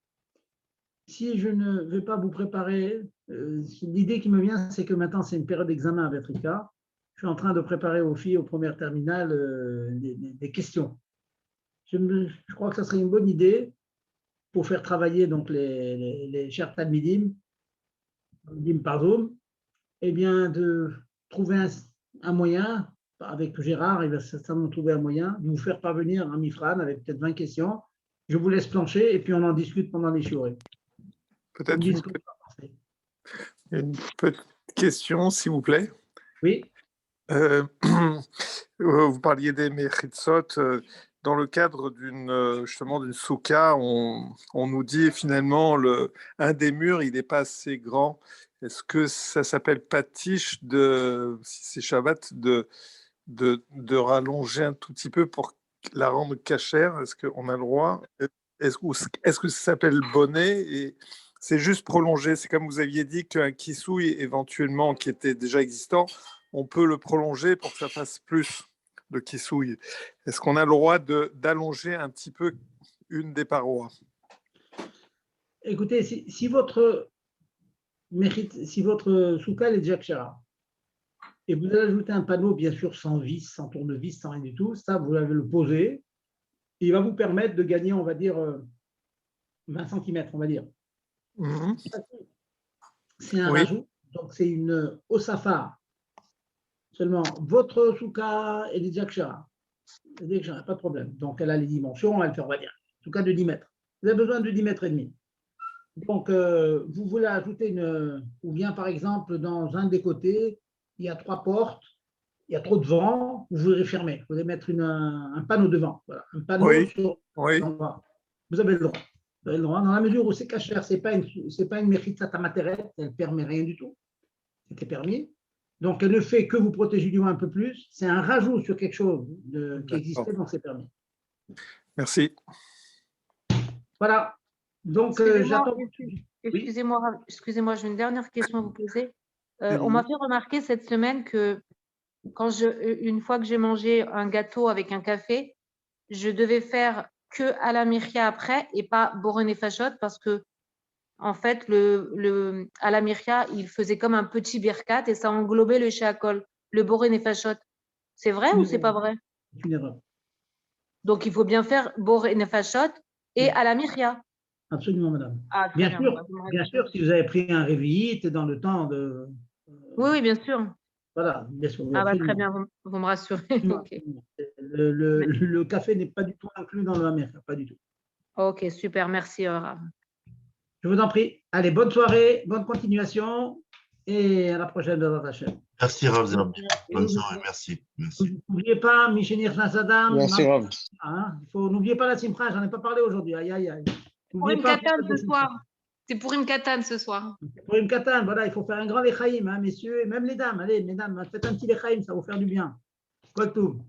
si je ne vais pas vous préparer, l'idée qui me vient, c'est que maintenant, c'est une période d'examen avec Rika. Je suis en train de préparer aux filles, aux premières terminales, des questions. Je crois que ça serait une bonne idée pour faire travailler donc les chers Talmidim par Zoom, eh bien, de trouver un moyen, avec Gérard, il va certainement trouver un moyen, de vous faire parvenir un Mifran avec peut-être 20 questions. Je vous laisse plancher et puis on en discute pendant les shiurim. Peut-être une petite question, s'il vous plaît. Oui. Vous parliez des Mechitsot. Dans le cadre justement d'une soukha, on nous dit finalement un des murs, il n'est pas assez grand. Est-ce que ça s'appelle patish si c'est Shabbat, de rallonger un tout petit peu pour la rendre cachère? Est-ce qu'on a le droit? Est-ce que ça s'appelle bonnet et c'est juste prolongé? C'est comme vous aviez dit qu'un kissouille éventuellement qui était déjà existant, on peut le prolonger pour que ça fasse plus de kissouille. Est-ce qu'on a le droit d'allonger un petit peu une des parois? Écoutez, si votre soukha est déjà kshara, et vous allez ajouter un panneau, bien sûr, sans vis, sans tournevis, sans rien du tout, ça, vous allez le poser. Il va vous permettre de gagner, on va dire, 20 cm, on va dire. C'est un rajout, donc c'est une osafar. Seulement, votre soukha est déjà kshara. C'est-à-dire que pas de problème. Donc, elle a les dimensions, on va le faire, on va dire, en tout cas de 10 mètres. Vous avez besoin de 10 mètres et demi. Donc, vous voulez ajouter ou bien par exemple, dans un des côtés, il y a 3 portes, il y a trop de vent, vous voulez fermer. Vous voulez mettre un panneau devant. Voilà, un panneau sur l'endroit. Vous avez le droit. Vous avez le droit. Dans la mesure où c'est cachère, ce n'est pas une mechitza tamateret, elle ne permet rien du tout. C'était permis. Donc, elle ne fait que vous protéger du vent un peu plus. C'est un rajout sur quelque chose qui existait, donc c'est permis. Merci. Voilà. Donc, j'attends. Excusez-moi, j'ai une dernière question à vous poser. On m'a fait remarquer cette semaine que une fois que j'ai mangé un gâteau avec un café, je devais faire que à la miria après et pas boren et fachot parce que en fait, à la miria, il faisait comme un petit birkat et ça englobait le sheakol, le boren et fachot. C'est vrai ou c'est pas vrai? C'est une erreur. Donc, il faut bien faire boren et fachot et à la miria. Absolument, madame. Ah, bien sûr, si vous avez pris un révite dans le temps de… Oui, bien sûr. Voilà, bien sûr. Ah, très bien, vous me rassurez. Okay. Le café n'est pas du tout inclus dans le mer, pas du tout. Ok, super, merci. Je vous en prie. Allez, bonne soirée, bonne continuation et à la prochaine de notre chaîne. Merci, Rav Zerb. Bonne soirée, merci. N'oubliez pas, Michénir Sadam. Merci, Rav. N'oubliez pas la Simcha, j'en ai pas parlé aujourd'hui. Aïe, aïe, aïe. Pour une katane ce soir. C'est pour une katane ce soir. Pour une katane, voilà, il faut faire un grand lechaïm, hein, messieurs, et même les dames. Allez, mesdames, faites un petit lechaïm, ça va vous faire du bien. Quoi tout.